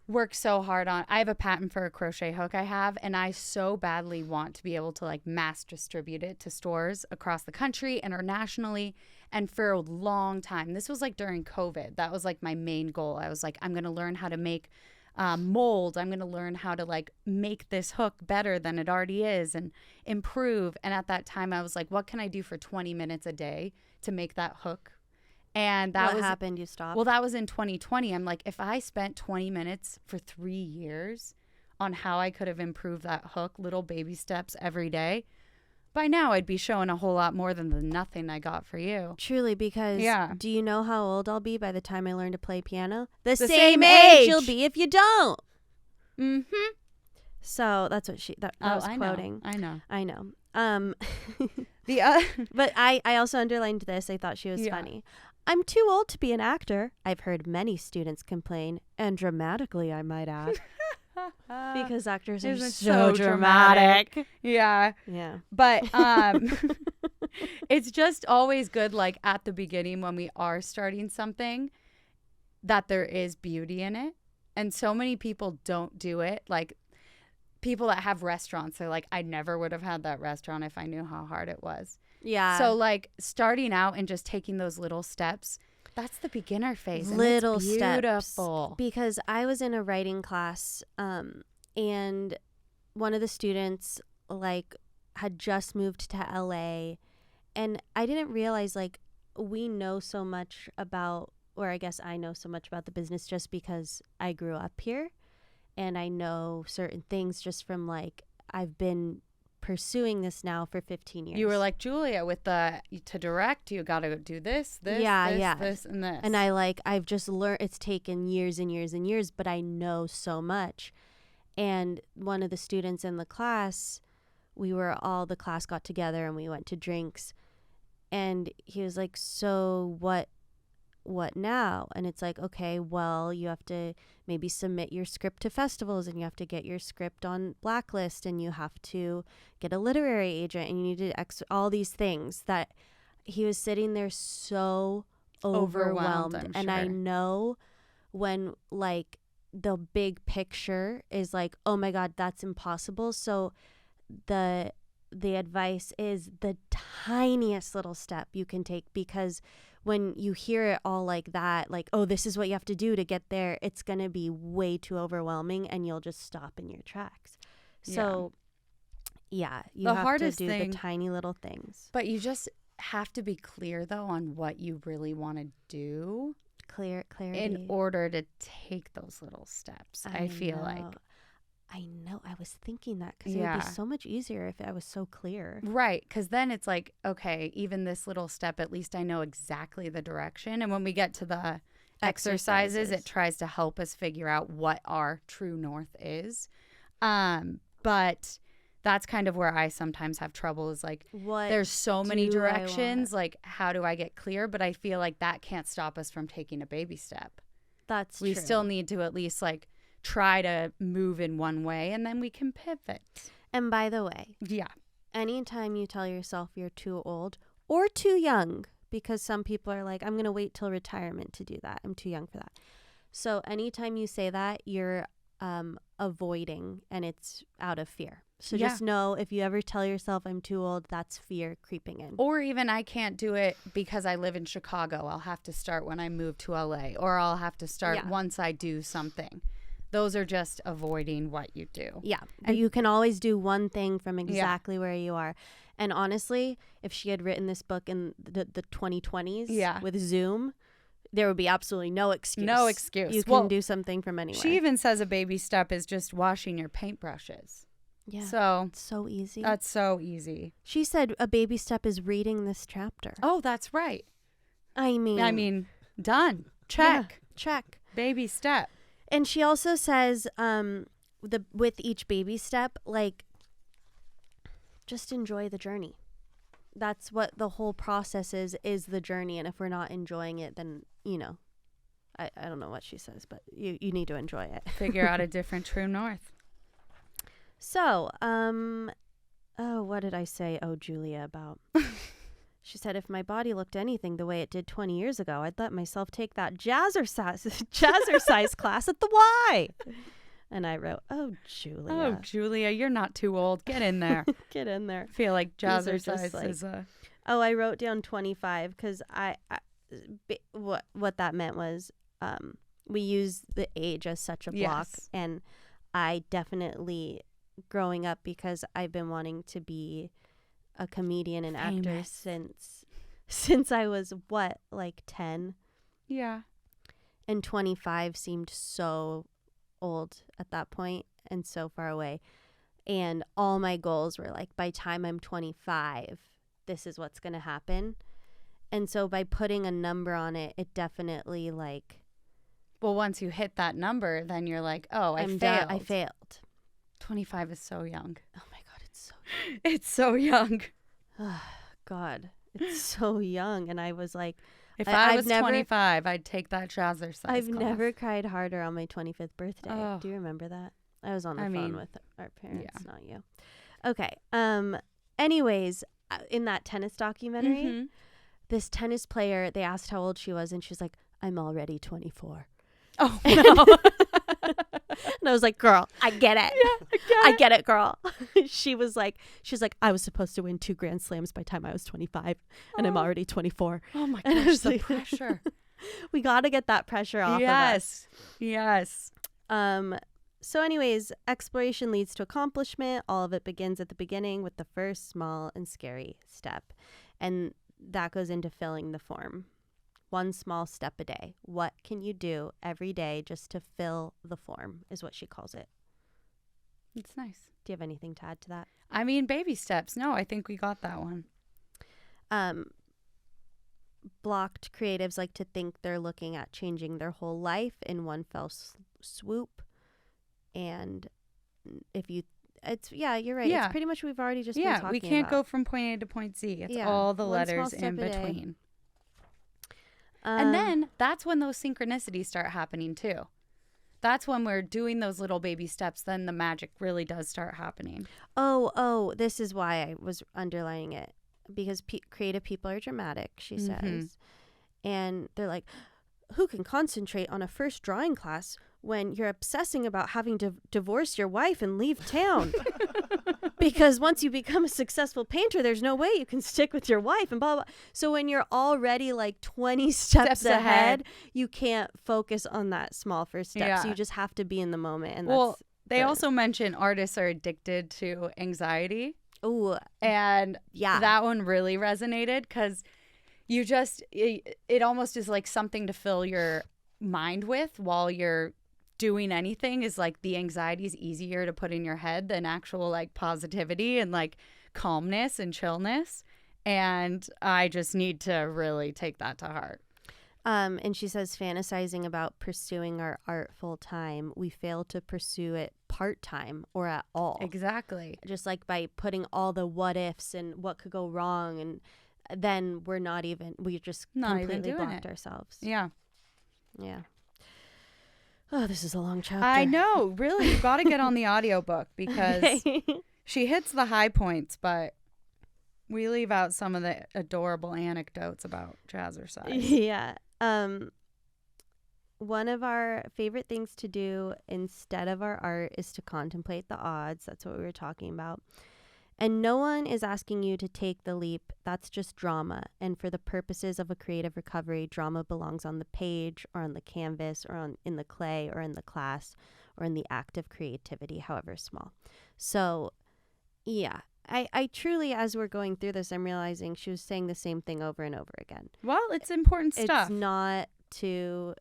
Speaker 2: work so hard on. I have a patent for a crochet hook I have, and I so badly want to be able to like mass distribute it to stores across the country, internationally. And for a long time, this was like during COVID, that was like my main goal. I was like, I'm going to learn how to make mold. I'm going to learn how to like make this hook better than it already is and improve. And at that time I was like, what can I do for 20 minutes a day to make that hook? And that
Speaker 1: what happened? You stopped?
Speaker 2: Well, that was in 2020. I'm like, if I spent 20 minutes for 3 years on how I could have improved that hook, little baby steps every day, by now I'd be showing a whole lot more than the nothing I got for you.
Speaker 1: Truly, because do you know how old I'll be by the time I learn to play piano? The
Speaker 2: same
Speaker 1: age
Speaker 2: age
Speaker 1: you'll be if you don't.
Speaker 2: Mm-hmm.
Speaker 1: So that's what that was quoting.
Speaker 2: I know.
Speaker 1: But I also underlined this. I thought she was funny. I'm too old to be an actor. I've heard many students complain, and dramatically, I might add. Because actors are so dramatic.
Speaker 2: Yeah.
Speaker 1: Yeah.
Speaker 2: But it's just always good, like at the beginning when we are starting something, that there is beauty in it. And so many people don't do it. Like people that have restaurants, they're like, I never would have had that restaurant if I knew how hard it was.
Speaker 1: Yeah.
Speaker 2: So like starting out and just taking those little steps, that's the beginner phase.
Speaker 1: Little
Speaker 2: and it's beautiful.
Speaker 1: steps. Because I was in a writing class, and one of the students like had just moved to LA, and I didn't realize like we know so much about, or I guess I know so much about the business just because I grew up here, and I know certain things just from like I've been pursuing this now for 15 years.
Speaker 2: You were like, Julia, with to direct, you got to do this, and this.
Speaker 1: And I've just learned, it's taken years and years and years, but I know so much. And one of the students in the class, the class got together and we went to drinks, and he was like, so what now? And it's like, okay, well, you have to maybe submit your script to festivals, and you have to get your script on Blacklist, and you have to get a literary agent, and you need to all these things. That he was sitting there so overwhelmed. And I know when like the big picture is like, oh my God, that's impossible. So the advice is the tiniest little step you can take, because when you hear it all like that, like, oh, this is what you have to do to get there, it's going to be way too overwhelming, and you'll just stop in your tracks. So, you have to do the tiny little things.
Speaker 2: But you just have to be clear, though, on what you really want to do.
Speaker 1: Clarity.
Speaker 2: In order to take those little steps, I feel like.
Speaker 1: I know. I was thinking that because it would be so much easier if I was so clear.
Speaker 2: Right. Because then it's like, okay, even this little step, at least I know exactly the direction. And when we get to the exercises, it tries to help us figure out what our true north is. But that's kind of where I sometimes have trouble, is like, there's so many directions. Like, how do I get clear? But I feel like that can't stop us from taking a baby step.
Speaker 1: That's true.
Speaker 2: We still need to at least like try to move in one way, and then we can pivot.
Speaker 1: And by the way, anytime you tell yourself you're too old or too young, because some people are like, I'm going to wait till retirement to do that. I'm too young for that. So anytime you say that, you're avoiding, and it's out of fear. So just know, if you ever tell yourself I'm too old, that's fear creeping in.
Speaker 2: Or even I can't do it because I live in Chicago. I'll have to start when I move to LA, or I'll have to start once I do something. Those are just avoiding what you do. Yeah.
Speaker 1: And you can always do one thing from exactly where you are. And honestly, if she had written this book in the 2020s with Zoom, there would be absolutely no excuse.
Speaker 2: No excuse.
Speaker 1: You can do something from anywhere.
Speaker 2: She even says a baby step is just washing your paintbrushes. Yeah. So
Speaker 1: it's so easy.
Speaker 2: That's so easy.
Speaker 1: She said a baby step is reading this chapter.
Speaker 2: Oh, that's right.
Speaker 1: I mean,
Speaker 2: done. Check.
Speaker 1: Yeah, check.
Speaker 2: Baby step.
Speaker 1: And she also says, with each baby step, like, just enjoy the journey. that's what the whole process is the journey. And if we're not enjoying it, then, you know, I don't know what she says, but you need to enjoy it.
Speaker 2: Figure out a different true north.
Speaker 1: So, what did I say? Oh, Julia, about. She said, if my body looked anything the way it did 20 years ago, I'd let myself take that jazzercise class at the Y. And I wrote, oh, Julia.
Speaker 2: Oh, Julia, you're not too old. Get in there.
Speaker 1: Get in there.
Speaker 2: I feel like
Speaker 1: These are
Speaker 2: jazzercise
Speaker 1: just like-
Speaker 2: is a...
Speaker 1: Oh, I wrote down 25 because what that meant was we use the age as such a block.
Speaker 2: Yes.
Speaker 1: And I definitely, growing up, because I've been wanting to be a comedian and actor since I was, like 10?
Speaker 2: Yeah.
Speaker 1: And 25 seemed so old at that point and so far away. And all my goals were like, by time I'm 25, this is what's going to happen. And so by putting a number on it, it definitely like...
Speaker 2: Well, once you hit that number, then you're like, oh, I
Speaker 1: I failed.
Speaker 2: 25 is so young.
Speaker 1: Oh my God, it's so
Speaker 2: It's so young.
Speaker 1: God, it's so young. And I was like...
Speaker 2: If I
Speaker 1: I've
Speaker 2: was
Speaker 1: never-
Speaker 2: 25, I'd take that jazzercise
Speaker 1: I've
Speaker 2: class.
Speaker 1: never cried harder on my 25th birthday.
Speaker 2: Oh.
Speaker 1: Do you remember that? I was on the
Speaker 2: I
Speaker 1: phone
Speaker 2: mean,
Speaker 1: with our parents,
Speaker 2: yeah.
Speaker 1: not you. Okay. Anyways, in that tennis documentary,
Speaker 2: Mhm.
Speaker 1: this tennis player, they asked how old she was, and she's like, I'm already 24.
Speaker 2: Oh,
Speaker 1: And
Speaker 2: no.
Speaker 1: and I was like, girl, I get it.
Speaker 2: Yeah,
Speaker 1: I get it, girl. She's like, I was supposed to win 2 Grand Slams by the time I was 25, and I'm already 24.
Speaker 2: Oh, my
Speaker 1: And I
Speaker 2: gosh,
Speaker 1: was
Speaker 2: the
Speaker 1: like-
Speaker 2: pressure.
Speaker 1: We got to get that pressure off of us.
Speaker 2: Yes.
Speaker 1: So anyways, exploration leads to accomplishment. All of it begins at the beginning with the first small and scary step. And that goes into filling the form. One small step a day. What can you do every day just to fill the form is what she calls it.
Speaker 2: It's nice.
Speaker 1: Do you have anything to add to that?
Speaker 2: I mean, baby steps. No, I think we got that one.
Speaker 1: Blocked creatives like to think they're looking at changing their whole life in one fell swoop. And you're right.
Speaker 2: Yeah.
Speaker 1: It's pretty much we've already just been
Speaker 2: Yeah,
Speaker 1: talking
Speaker 2: we can't
Speaker 1: about.
Speaker 2: go from point A to point Z. It's
Speaker 1: Yeah,
Speaker 2: all the
Speaker 1: one small
Speaker 2: letters
Speaker 1: step
Speaker 2: in
Speaker 1: a day.
Speaker 2: between. And then that's when those synchronicities start happening too. That's when we're doing those little baby steps. Then the magic really does start happening.
Speaker 1: Oh, this is why I was underlining it. Because creative people are dramatic, she says. And they're like, who can concentrate on a first drawing class when you're obsessing about having to divorce your wife and leave town? Because once you become a successful painter, there's no way you can stick with your wife and blah, blah. So when you're already like 20 steps ahead, you can't focus on that small first step.
Speaker 2: Yeah.
Speaker 1: So you just have to be in the moment. And
Speaker 2: Well,
Speaker 1: that's
Speaker 2: they also mention artists are addicted to anxiety.
Speaker 1: Oh,
Speaker 2: And
Speaker 1: yeah.
Speaker 2: that one really resonated because you just, it almost is like something to fill your mind with while you're doing anything. Is like the anxiety is easier to put in your head than actual like positivity and like calmness and chillness. And I just need to really take that to heart.
Speaker 1: And she says, fantasizing about pursuing our art full time, we fail to pursue it part time or at all.
Speaker 2: Exactly.
Speaker 1: Just like by putting all the what ifs and what could go wrong, and then we just
Speaker 2: Not even
Speaker 1: completely
Speaker 2: doing
Speaker 1: blocked
Speaker 2: it.
Speaker 1: ourselves.
Speaker 2: Yeah.
Speaker 1: Yeah. Oh, this is a long chapter.
Speaker 2: I know. Really, you got to get on the audiobook because she hits the high points, but we leave out some of the adorable anecdotes about jazzercise.
Speaker 1: Yeah. One of our favorite things to do instead of our art is to contemplate the odds. That's what we were talking about. And no one is asking you to take the leap. That's just drama. And for the purposes of a creative recovery, drama belongs on the page or on the canvas or in the clay or in the class or in the act of creativity, however small. So, yeah. I truly, as we're going through this, I'm realizing she was saying the same thing over and over again.
Speaker 2: Well, it's important stuff.
Speaker 1: It's not to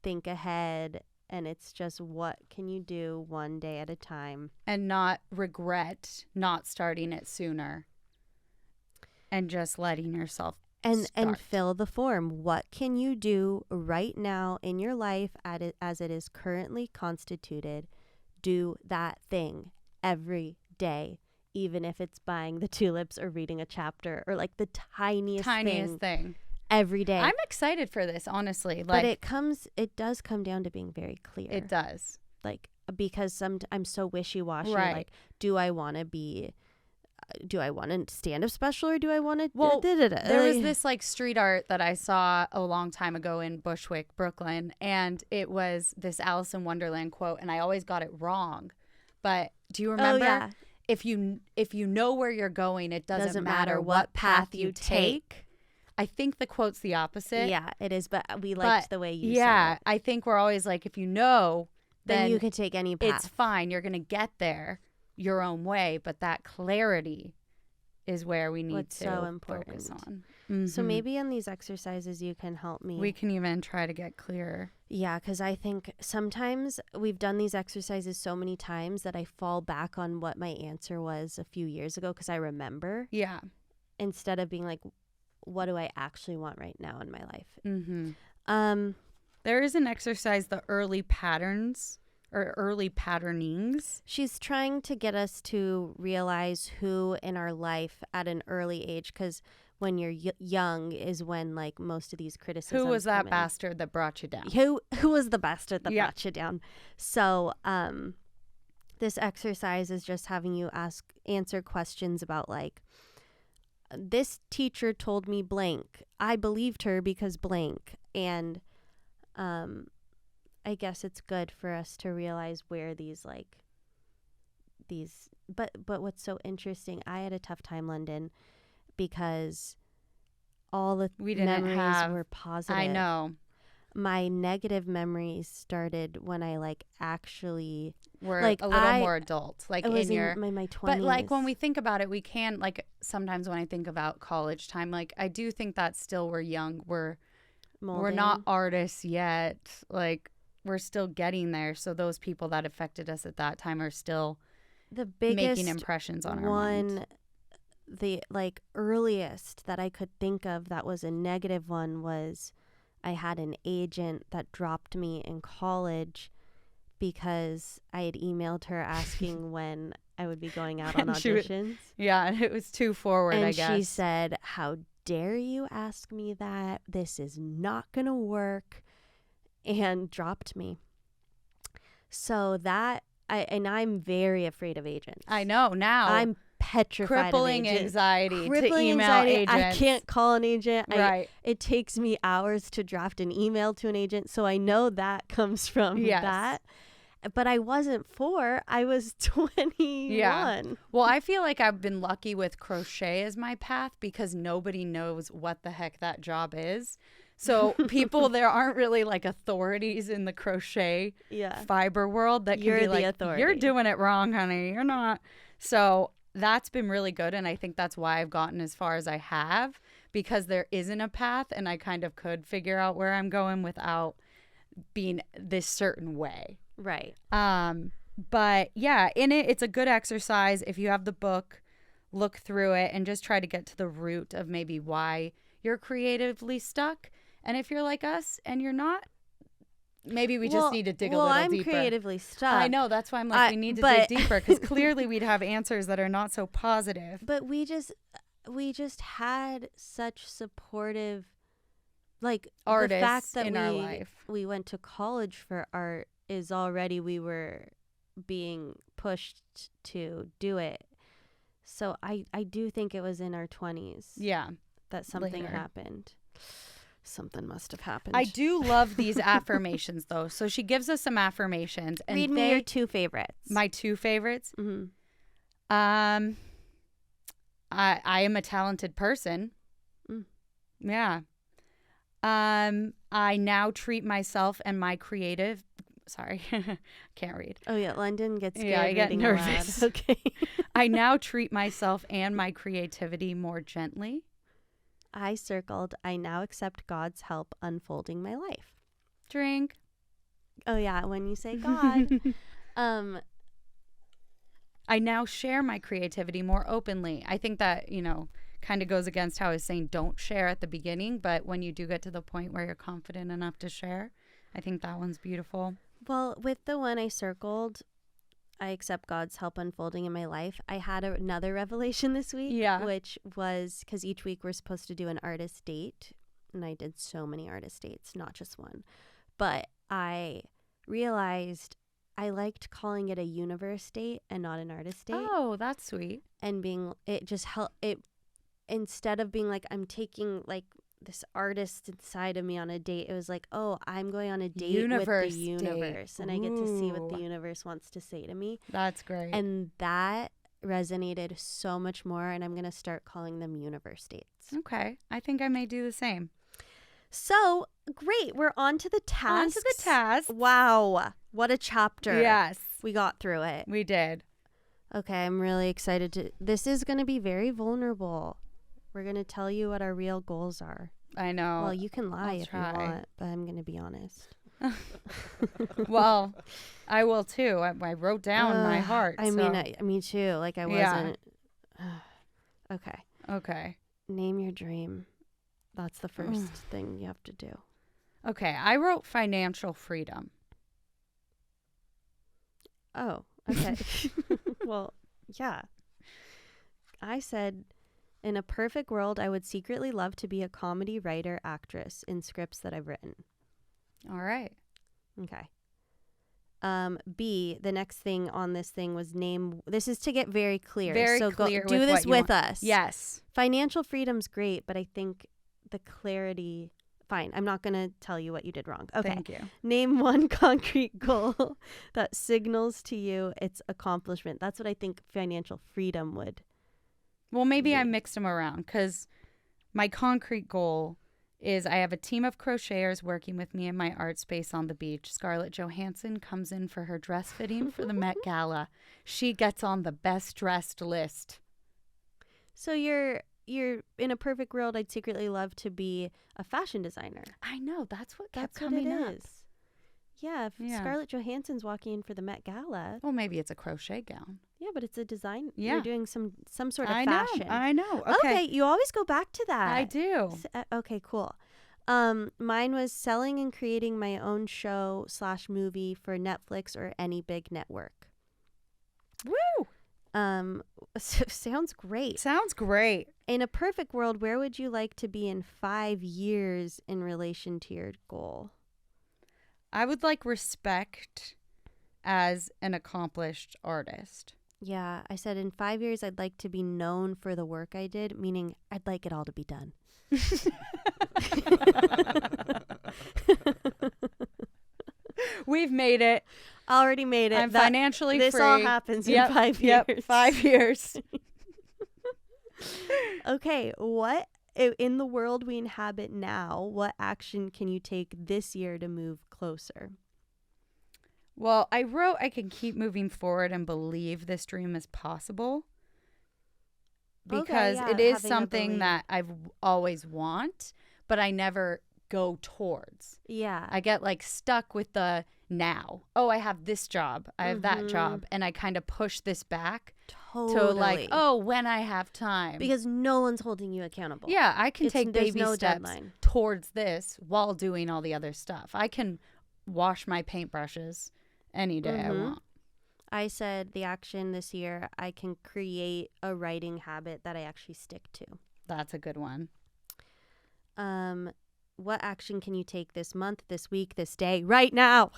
Speaker 1: think ahead, and it's just what can you do one day at a time.
Speaker 2: And not regret not starting it sooner. And just letting yourself
Speaker 1: And
Speaker 2: start.
Speaker 1: fill the form. What can you do right now in your life as it is currently constituted? Do that thing every day. even if it's buying the tulips or reading a chapter or like the tiniest
Speaker 2: thing
Speaker 1: every day.
Speaker 2: I'm excited for this, honestly.
Speaker 1: But it does come down to being very clear.
Speaker 2: It does.
Speaker 1: Like, because I'm so wishy-washy.
Speaker 2: Right.
Speaker 1: Like, do I want to stand-up special or do I want to?
Speaker 2: Well, there was this like street art that I saw a long time ago in Bushwick, Brooklyn, and it was this Alice in Wonderland quote, and I always got it wrong. But do you remember?
Speaker 1: Oh, yeah.
Speaker 2: If you know where you're going, it doesn't matter what path you take. I think the quote's the opposite.
Speaker 1: Yeah, it is, but we liked the way you said it.
Speaker 2: Yeah, I think we're always like, if you know,
Speaker 1: then you can take any path.
Speaker 2: It's fine. You're going to get there your own way, but that clarity is where we need to
Speaker 1: so important.
Speaker 2: Focus on. Mm-hmm.
Speaker 1: So maybe in these exercises you can help me.
Speaker 2: We can even try to get clearer.
Speaker 1: Yeah, because I think sometimes we've done these exercises so many times that I fall back on what my answer was a few years ago because I remember.
Speaker 2: Yeah.
Speaker 1: Instead of being like, what do I actually want right now in my life?
Speaker 2: Mm-hmm. There is an exercise, the early patterns or early patternings.
Speaker 1: She's trying to get us to realize who in our life at an early age, because when you're young is when like most of these criticisms.
Speaker 2: Who was that bastard that brought you down?
Speaker 1: Who was the bastard that brought you down? So this exercise is just having you answer questions about like, this teacher told me blank. I believed her because blank. And I guess it's good for us to realize where but what's so interesting, I had a tough time, London, because all the memories were positive.
Speaker 2: I know.
Speaker 1: My negative memories started when I like actually
Speaker 2: were like a little more adult, like
Speaker 1: in my 20s.
Speaker 2: But like when we think about it, we can like sometimes when I think about college time, like I do think that still we're young, we're not artists yet, like we're still getting there. So those people that affected us at that time are still
Speaker 1: the biggest
Speaker 2: making impressions on our mind.
Speaker 1: The like earliest that I could think of that was a negative one was I had an agent that dropped me in college because I had emailed her asking when I would be going out on auditions.
Speaker 2: And it was too forward, I guess.
Speaker 1: And she said, "How dare you ask me that? This is not going to work," and dropped me. So I'm very afraid of agents.
Speaker 2: I know now.
Speaker 1: I'm petrified
Speaker 2: crippling
Speaker 1: of
Speaker 2: anxiety
Speaker 1: crippling
Speaker 2: to email
Speaker 1: anxiety.
Speaker 2: agents.
Speaker 1: I can't call an agent.
Speaker 2: Right.
Speaker 1: It takes me hours to draft an email to an agent, so I know that comes from that. But I wasn't 4. I was 21.
Speaker 2: Yeah. Well, I feel like I've been lucky with crochet as my path because nobody knows what the heck that job is. So there aren't really like authorities in the crochet fiber world that can be like, authority. You're doing it wrong, honey. You're not. So that's been really good. And I think that's why I've gotten as far as I have, because there isn't a path and I kind of could figure out where I'm going without being this certain way.
Speaker 1: Right.
Speaker 2: But yeah, it's a good exercise. If you have the book, look through it and just try to get to the root of maybe why you're creatively stuck. And if you're like us and you're not, maybe we just need to dig a little deeper.
Speaker 1: Well, I'm creatively stuck.
Speaker 2: I know. That's why I'm like, we need to dig deeper, because clearly we'd have answers that are not so positive.
Speaker 1: But we just had such supportive, like,
Speaker 2: artists
Speaker 1: the fact that
Speaker 2: in our life.
Speaker 1: We went to college for art is already we were being pushed to do it. So I do think it was in our 20s.
Speaker 2: Yeah.
Speaker 1: That something happened. Something must have happened.
Speaker 2: I do love these affirmations, though. So she gives us some affirmations. And
Speaker 1: read me your 2 favorites.
Speaker 2: My 2 favorites?
Speaker 1: Mm-hmm.
Speaker 2: I am a talented person.
Speaker 1: Mm.
Speaker 2: Yeah. I now treat myself and my creative... Sorry, can't read.
Speaker 1: Oh, yeah. London gets scared.
Speaker 2: Yeah, I get nervous.
Speaker 1: Okay.
Speaker 2: I now treat myself and my creativity more gently.
Speaker 1: I circled, I now accept God's help unfolding my life.
Speaker 2: Drink.
Speaker 1: Oh, yeah. When you say God.
Speaker 2: I now share my creativity more openly. I think that, kind of goes against how I was saying don't share at the beginning. But when you do get to the point where you're confident enough to share, I think that one's beautiful.
Speaker 1: Well, with the one I circled, I accept God's help unfolding in my life. I had another revelation this week, which was because each week we're supposed to do an artist date. And I did so many artist dates, not just one. But I realized I liked calling it a universe date and not an artist date.
Speaker 2: Oh, that's sweet.
Speaker 1: And it just helped it, instead of being like, I'm taking like this artist inside of me on a date, it was like, oh, I'm going on a date with the universe. And I get to see what the universe wants to say to me.
Speaker 2: That's great.
Speaker 1: And that resonated so much more. And I'm going to start calling them universe dates.
Speaker 2: Okay. I think I may do the same.
Speaker 1: So great. We're on to the tasks.
Speaker 2: On to the task.
Speaker 1: Wow. What a chapter.
Speaker 2: Yes.
Speaker 1: We got through it.
Speaker 2: We did.
Speaker 1: Okay. I'm really excited to. This is going to be very vulnerable. We're going to tell you what our real goals are.
Speaker 2: I know.
Speaker 1: Well, you can lie if you want, but I'm going to be honest.
Speaker 2: Well, I will too. I wrote down my heart.
Speaker 1: I mean, me too. Like I wasn't. Okay.
Speaker 2: Okay.
Speaker 1: Name your dream. That's the first thing you have to do.
Speaker 2: Okay. I wrote financial freedom.
Speaker 1: Oh, okay. Well, yeah. I said, in a perfect world, I would secretly love to be a comedy writer, actress in scripts that I've written.
Speaker 2: All right.
Speaker 1: Okay. B, the next thing on this thing was name. This is to get very clear.
Speaker 2: Very
Speaker 1: so
Speaker 2: clear.
Speaker 1: Do this with us.
Speaker 2: Yes.
Speaker 1: Financial freedom's great, but I think the clarity. Fine. I'm not going to tell you what you did wrong. Okay.
Speaker 2: Thank you.
Speaker 1: Name one concrete goal that signals to you its accomplishment. That's what I think financial freedom would.
Speaker 2: Well, maybe I mixed them around because my concrete goal is I have a team of crocheters working with me in my art space on the beach. Scarlett Johansson comes in for her dress fitting for the Met Gala. She gets on the best dressed list. So you're in a perfect world, I'd secretly love to be a fashion designer. I know. That's what kept coming up. Yeah, if Scarlett Johansson's walking in for the Met Gala. Well, maybe it's a crochet gown. Yeah, but it's a design. Yeah. You're doing some sort of fashion. I know.
Speaker 1: Okay, you always go back to that.
Speaker 2: I do.
Speaker 1: Okay, cool. Mine was selling and creating my own show / movie for Netflix or any big network.
Speaker 2: Woo!
Speaker 1: Sounds great.
Speaker 2: Sounds great.
Speaker 1: In a perfect world, where would you like to be in 5 years in relation to your goal?
Speaker 2: I would like respect as an accomplished artist.
Speaker 1: Yeah, I said in 5 years, I'd like to be known for the work I did, meaning I'd like it all to be done.
Speaker 2: We've made it.
Speaker 1: Already made it.
Speaker 2: I'm financially
Speaker 1: free. This all happens in 5 years.
Speaker 2: Yep, 5 years.
Speaker 1: Okay, what in the world we inhabit now, what action can you take this year to move closer?
Speaker 2: Well, I wrote I can keep moving forward and believe this dream is possible. Because it is something that I've always want, but I never go towards.
Speaker 1: Yeah.
Speaker 2: I get like stuck with the now. Oh, I have this job. I have that job. And I kind of push this back to like, oh, when I have time.
Speaker 1: Because no one's holding you accountable.
Speaker 2: Yeah, I can take baby steps
Speaker 1: deadline
Speaker 2: towards this while doing all the other stuff. I can wash my paintbrushes any day I want.
Speaker 1: I said the action this year, I can create a writing habit that I actually stick to.
Speaker 2: That's a good one.
Speaker 1: What action can you take this month, this week, this day, right now?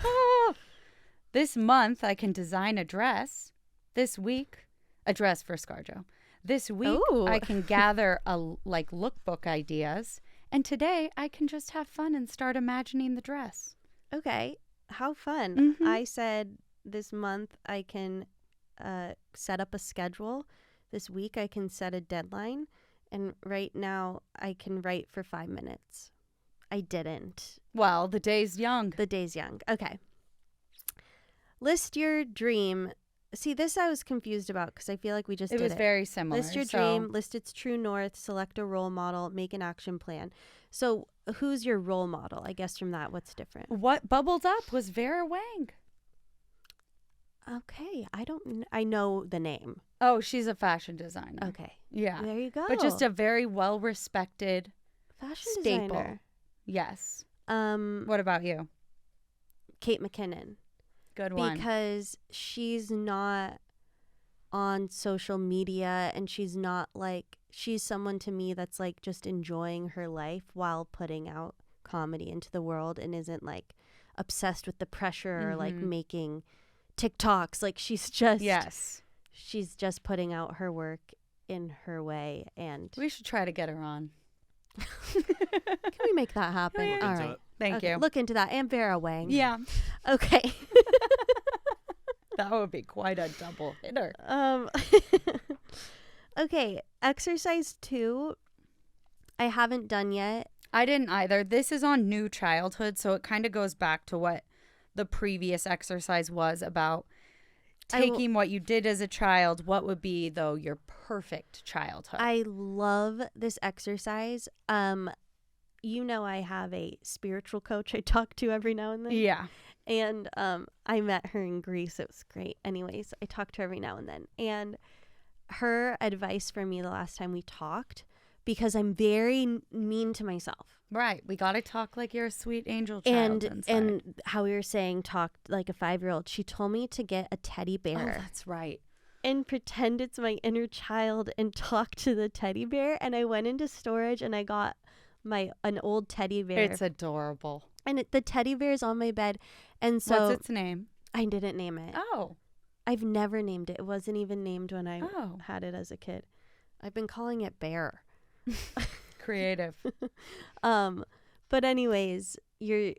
Speaker 2: This month, I can design a dress. This week, a dress for ScarJo. This week, I can gather lookbook ideas. And today, I can just have fun and start imagining the dress.
Speaker 1: Okay. How fun. I said this month, I can set up a schedule. This week, I can set a deadline. And right now, I can write for 5 minutes. I didn't.
Speaker 2: Well, the day's young.
Speaker 1: The day's young. Okay. List your dream. See, this I was confused about because I feel like we just did it.
Speaker 2: It was very similar.
Speaker 1: List your dream, list its true north, select a role model, make an action plan. So who's your role model? I guess from that, what's different?
Speaker 2: What bubbled up was Vera Wang.
Speaker 1: Okay. I know the name.
Speaker 2: Oh, she's a fashion designer.
Speaker 1: Okay.
Speaker 2: Yeah.
Speaker 1: There you go.
Speaker 2: But just a very well-respected
Speaker 1: fashion
Speaker 2: staple.
Speaker 1: Designer.
Speaker 2: Yes. What about you?
Speaker 1: Kate McKinnon.
Speaker 2: Good one.
Speaker 1: Because she's not on social media, and she's not like, she's someone to me that's like just enjoying her life while putting out comedy into the world, and isn't like obsessed with the pressure or like making TikToks. Like she's just putting out her work in her way. And
Speaker 2: We should try to get her on.
Speaker 1: can we make that happen?
Speaker 2: Yeah.
Speaker 1: All right.
Speaker 2: Thank you.
Speaker 1: Look into that. And Vera Wang.
Speaker 2: Yeah.
Speaker 1: Okay.
Speaker 2: That would be quite a double hitter.
Speaker 1: Okay. Exercise 2, I haven't done yet.
Speaker 2: I didn't either. This is on new childhood, so it kind of goes back to what the previous exercise was about. Taking what you did as a child, what would be, though, your perfect childhood?
Speaker 1: I love this exercise. You know, I have a spiritual coach I talk to every now and then.
Speaker 2: Yeah.
Speaker 1: And I met her in Greece. It was great. Anyways, I talk to her every now and then. And her advice for me the last time we talked, because I'm very mean to myself.
Speaker 2: Right. We got to talk like you're a sweet angel child.
Speaker 1: And how we were saying, talk like a 5-year-old. She told me to get a teddy bear.
Speaker 2: Oh, that's right.
Speaker 1: And pretend it's my inner child and talk to the teddy bear. And I went into storage and I got an old teddy bear.
Speaker 2: It's adorable.
Speaker 1: And the teddy bear is on my bed. And so
Speaker 2: what's its name?
Speaker 1: I didn't name it.
Speaker 2: Oh.
Speaker 1: I've never named it. It wasn't even named when I had it as a kid. I've been calling it Bear.
Speaker 2: Creative.
Speaker 1: But anyways, you're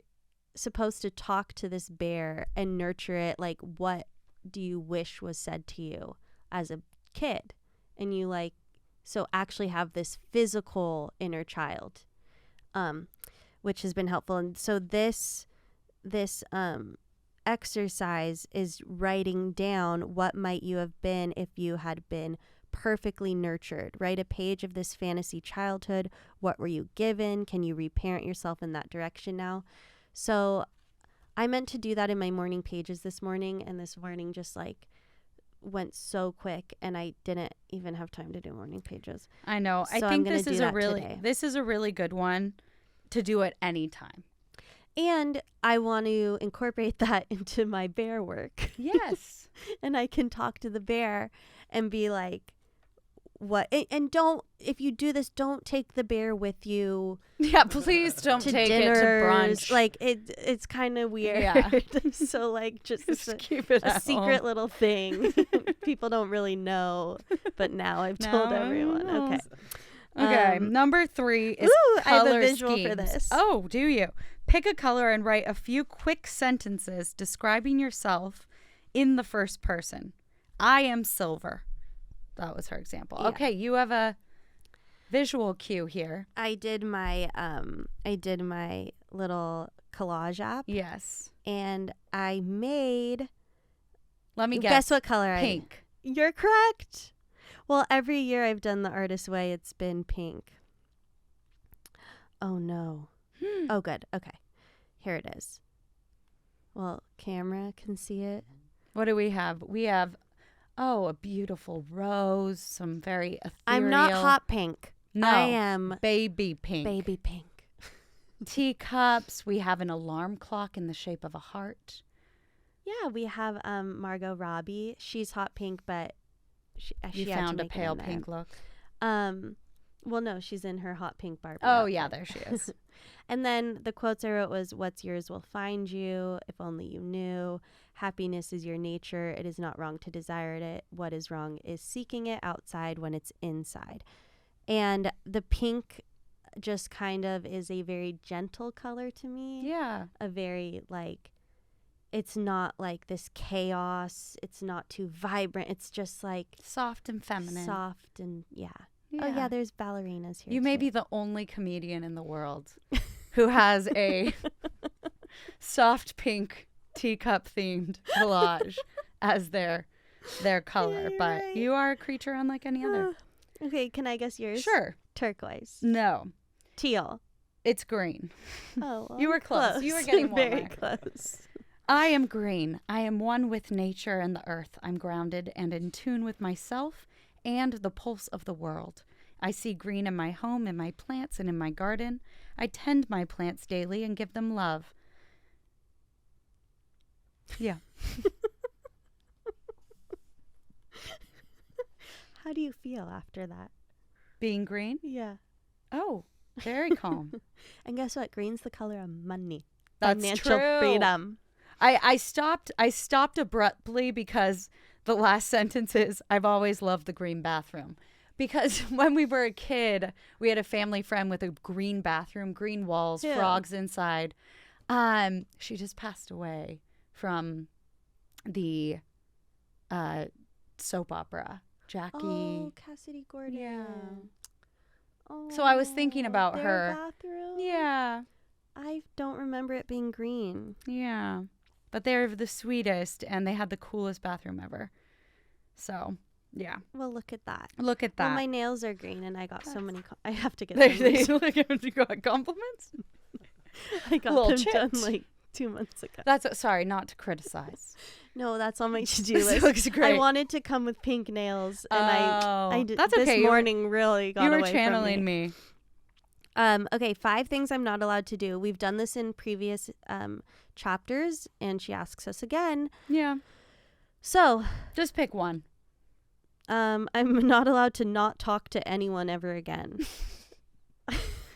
Speaker 1: supposed to talk to this bear and nurture it. Like, what do you wish was said to you as a kid? And you so actually have this physical inner child, which has been helpful. And so this exercise is writing down what might you have been if you had been perfectly nurtured. Write a page of this fantasy childhood. What were you given? Can you reparent yourself in that direction now? So I meant to do that in my morning pages this morning, and this morning just went so quick, and I didn't even have time to do morning pages.
Speaker 2: I know.
Speaker 1: So
Speaker 2: I think this is a really good one to do at any time.
Speaker 1: And I want to incorporate that into my bear work.
Speaker 2: Yes.
Speaker 1: And I can talk to the bear and be like, what? And don't, if you do this, don't take the bear with you.
Speaker 2: Yeah, please don't take
Speaker 1: dinners.
Speaker 2: it to brunch.
Speaker 1: Like, it's kind of weird.
Speaker 2: Yeah.
Speaker 1: So, just
Speaker 2: keep it
Speaker 1: a
Speaker 2: at
Speaker 1: secret
Speaker 2: home.
Speaker 1: little thing. People don't really know, but now I've told everyone. Okay.
Speaker 2: Okay, number 3 is
Speaker 1: I have
Speaker 2: color
Speaker 1: a visual
Speaker 2: schemes.
Speaker 1: for this.
Speaker 2: Oh, do you? Pick a color and write a few quick sentences describing yourself in the first person. I am silver. That was her example.
Speaker 1: Yeah.
Speaker 2: Okay, you have a visual cue here.
Speaker 1: I did my little collage app.
Speaker 2: Yes.
Speaker 1: And I made.
Speaker 2: Let me guess.
Speaker 1: Guess what color
Speaker 2: Pink.
Speaker 1: You're correct. Well, every year I've done the artist way, it's been pink. Oh, no. Oh, good. Okay. Here it is. Well, camera can see it.
Speaker 2: What do we have? We have, a beautiful rose, some very ethereal.
Speaker 1: I'm not hot pink.
Speaker 2: No.
Speaker 1: I am
Speaker 2: baby pink.
Speaker 1: baby pink.
Speaker 2: Teacups. We have an alarm clock in the shape of a heart.
Speaker 1: Yeah, we have Margot Robbie. She's hot pink, but she
Speaker 2: You
Speaker 1: had to
Speaker 2: found a
Speaker 1: make it
Speaker 2: pale
Speaker 1: in there.
Speaker 2: pink look.
Speaker 1: Well, no, she's in her hot pink Barbie.
Speaker 2: Oh,
Speaker 1: outfit.
Speaker 2: yeah, there she is.
Speaker 1: And then the quotes I wrote was, what's yours will find you, if only you knew. Happiness is your nature. It is not wrong to desire it. What is wrong is seeking it outside when it's inside. And the pink just kind of is a very gentle color to me.
Speaker 2: Yeah.
Speaker 1: A very it's not like this chaos. It's not too vibrant. It's just
Speaker 2: Soft and feminine.
Speaker 1: soft and Oh, yeah, there's ballerinas here.
Speaker 2: You may be the only comedian in the world who has a soft pink teacup themed collage as their color,
Speaker 1: Yeah,
Speaker 2: but
Speaker 1: right.
Speaker 2: you are a creature unlike any other.
Speaker 1: Okay, can I guess yours?
Speaker 2: Sure.
Speaker 1: Turquoise.
Speaker 2: No,
Speaker 1: Teal.
Speaker 2: it's green.
Speaker 1: Oh, well,
Speaker 2: You were close. You were getting one
Speaker 1: very
Speaker 2: mark.
Speaker 1: close.
Speaker 2: I am green. I am one with nature and the earth. I'm grounded and in tune with myself and the pulse of the world. I see green in my home, in my plants, and in my garden. I tend my plants daily and give them love. Yeah.
Speaker 1: How do you feel after that?
Speaker 2: Being green?
Speaker 1: Yeah.
Speaker 2: Oh, very calm.
Speaker 1: And guess what? Green's the color of money.
Speaker 2: That's
Speaker 1: Financial
Speaker 2: true.
Speaker 1: freedom.
Speaker 2: I stopped abruptly because the last sentence is, I've always loved the green bathroom. Because when we were a kid, we had a family friend with a green bathroom, green walls, frogs inside. She just passed away from the soap opera. Jackie.
Speaker 1: Oh, Cassidy Gordon.
Speaker 2: Yeah.
Speaker 1: Oh,
Speaker 2: So I was thinking about
Speaker 1: their
Speaker 2: her.
Speaker 1: bathroom?
Speaker 2: Yeah.
Speaker 1: I don't remember it being green.
Speaker 2: Yeah. But they're the sweetest, and they had the coolest bathroom ever. So, yeah.
Speaker 1: Well, look at that.
Speaker 2: Look at that.
Speaker 1: Well, my nails are green, and I got so many. I have to get
Speaker 2: They
Speaker 1: them.
Speaker 2: you got compliments?
Speaker 1: I got
Speaker 2: Little
Speaker 1: them
Speaker 2: chipped.
Speaker 1: done like 2 months ago.
Speaker 2: That's sorry, not to criticize.
Speaker 1: No, that's on my to-do
Speaker 2: This
Speaker 1: list.
Speaker 2: looks great.
Speaker 1: I wanted to come with pink nails, and I did.
Speaker 2: That's
Speaker 1: this
Speaker 2: okay.
Speaker 1: morning really got
Speaker 2: You were
Speaker 1: away
Speaker 2: channeling
Speaker 1: from me. Okay, 5 things I'm not allowed to do. We've done this in previous chapters, and she asks us again.
Speaker 2: Yeah.
Speaker 1: So,
Speaker 2: Just pick one.
Speaker 1: I'm not allowed to not talk to anyone ever again.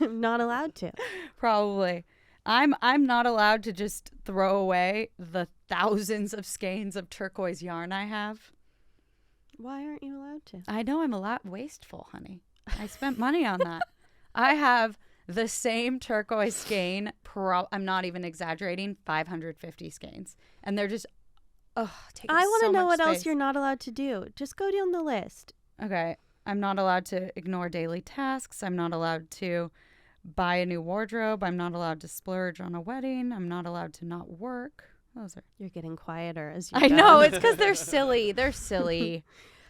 Speaker 1: I'm not allowed to.
Speaker 2: Probably. I'm not allowed to just throw away the thousands of skeins of turquoise yarn I have.
Speaker 1: Why aren't you allowed to?
Speaker 2: I know I'm a lot wasteful, honey. I spent money on that. I have the same turquoise skein, I'm not even exaggerating, 550 skeins. And they're just, taking
Speaker 1: I want to
Speaker 2: so
Speaker 1: know
Speaker 2: much
Speaker 1: what else
Speaker 2: space.
Speaker 1: you're not allowed to do. Just go down the list.
Speaker 2: Okay. I'm not allowed to ignore daily tasks. I'm not allowed to buy a new wardrobe. I'm not allowed to splurge on a wedding. I'm not allowed to not work. Those are.
Speaker 1: You're getting quieter as you
Speaker 2: I
Speaker 1: go.
Speaker 2: know. It's because they're silly. They're silly.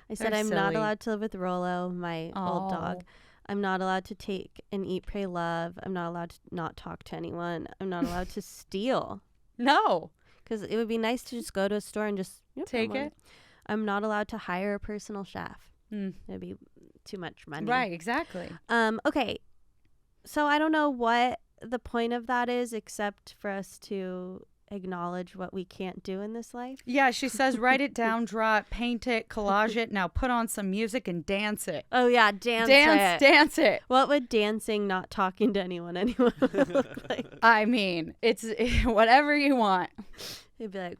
Speaker 1: I said
Speaker 2: They're
Speaker 1: I'm not
Speaker 2: silly.
Speaker 1: allowed to live with Rolo, my old dog.
Speaker 2: Oh.
Speaker 1: I'm not allowed to take and eat, pray, love. I'm not allowed to not talk to anyone. I'm not allowed to steal.
Speaker 2: No.
Speaker 1: Because it would be nice to just go to a store and just
Speaker 2: Take it.
Speaker 1: I'm not allowed to hire a personal chef.
Speaker 2: Mm.
Speaker 1: It'd be too much money.
Speaker 2: Right. Exactly.
Speaker 1: Okay. So I don't know what the point of that is, except for us to acknowledge what we can't do in this life.
Speaker 2: Yeah. She says, write it down, draw it, paint it, collage it. Now put on some music and dance it.
Speaker 1: Oh yeah,
Speaker 2: Dance it.
Speaker 1: What would dancing, not talking to anyone look like?
Speaker 2: I mean, it's whatever you want.
Speaker 1: It'd be like,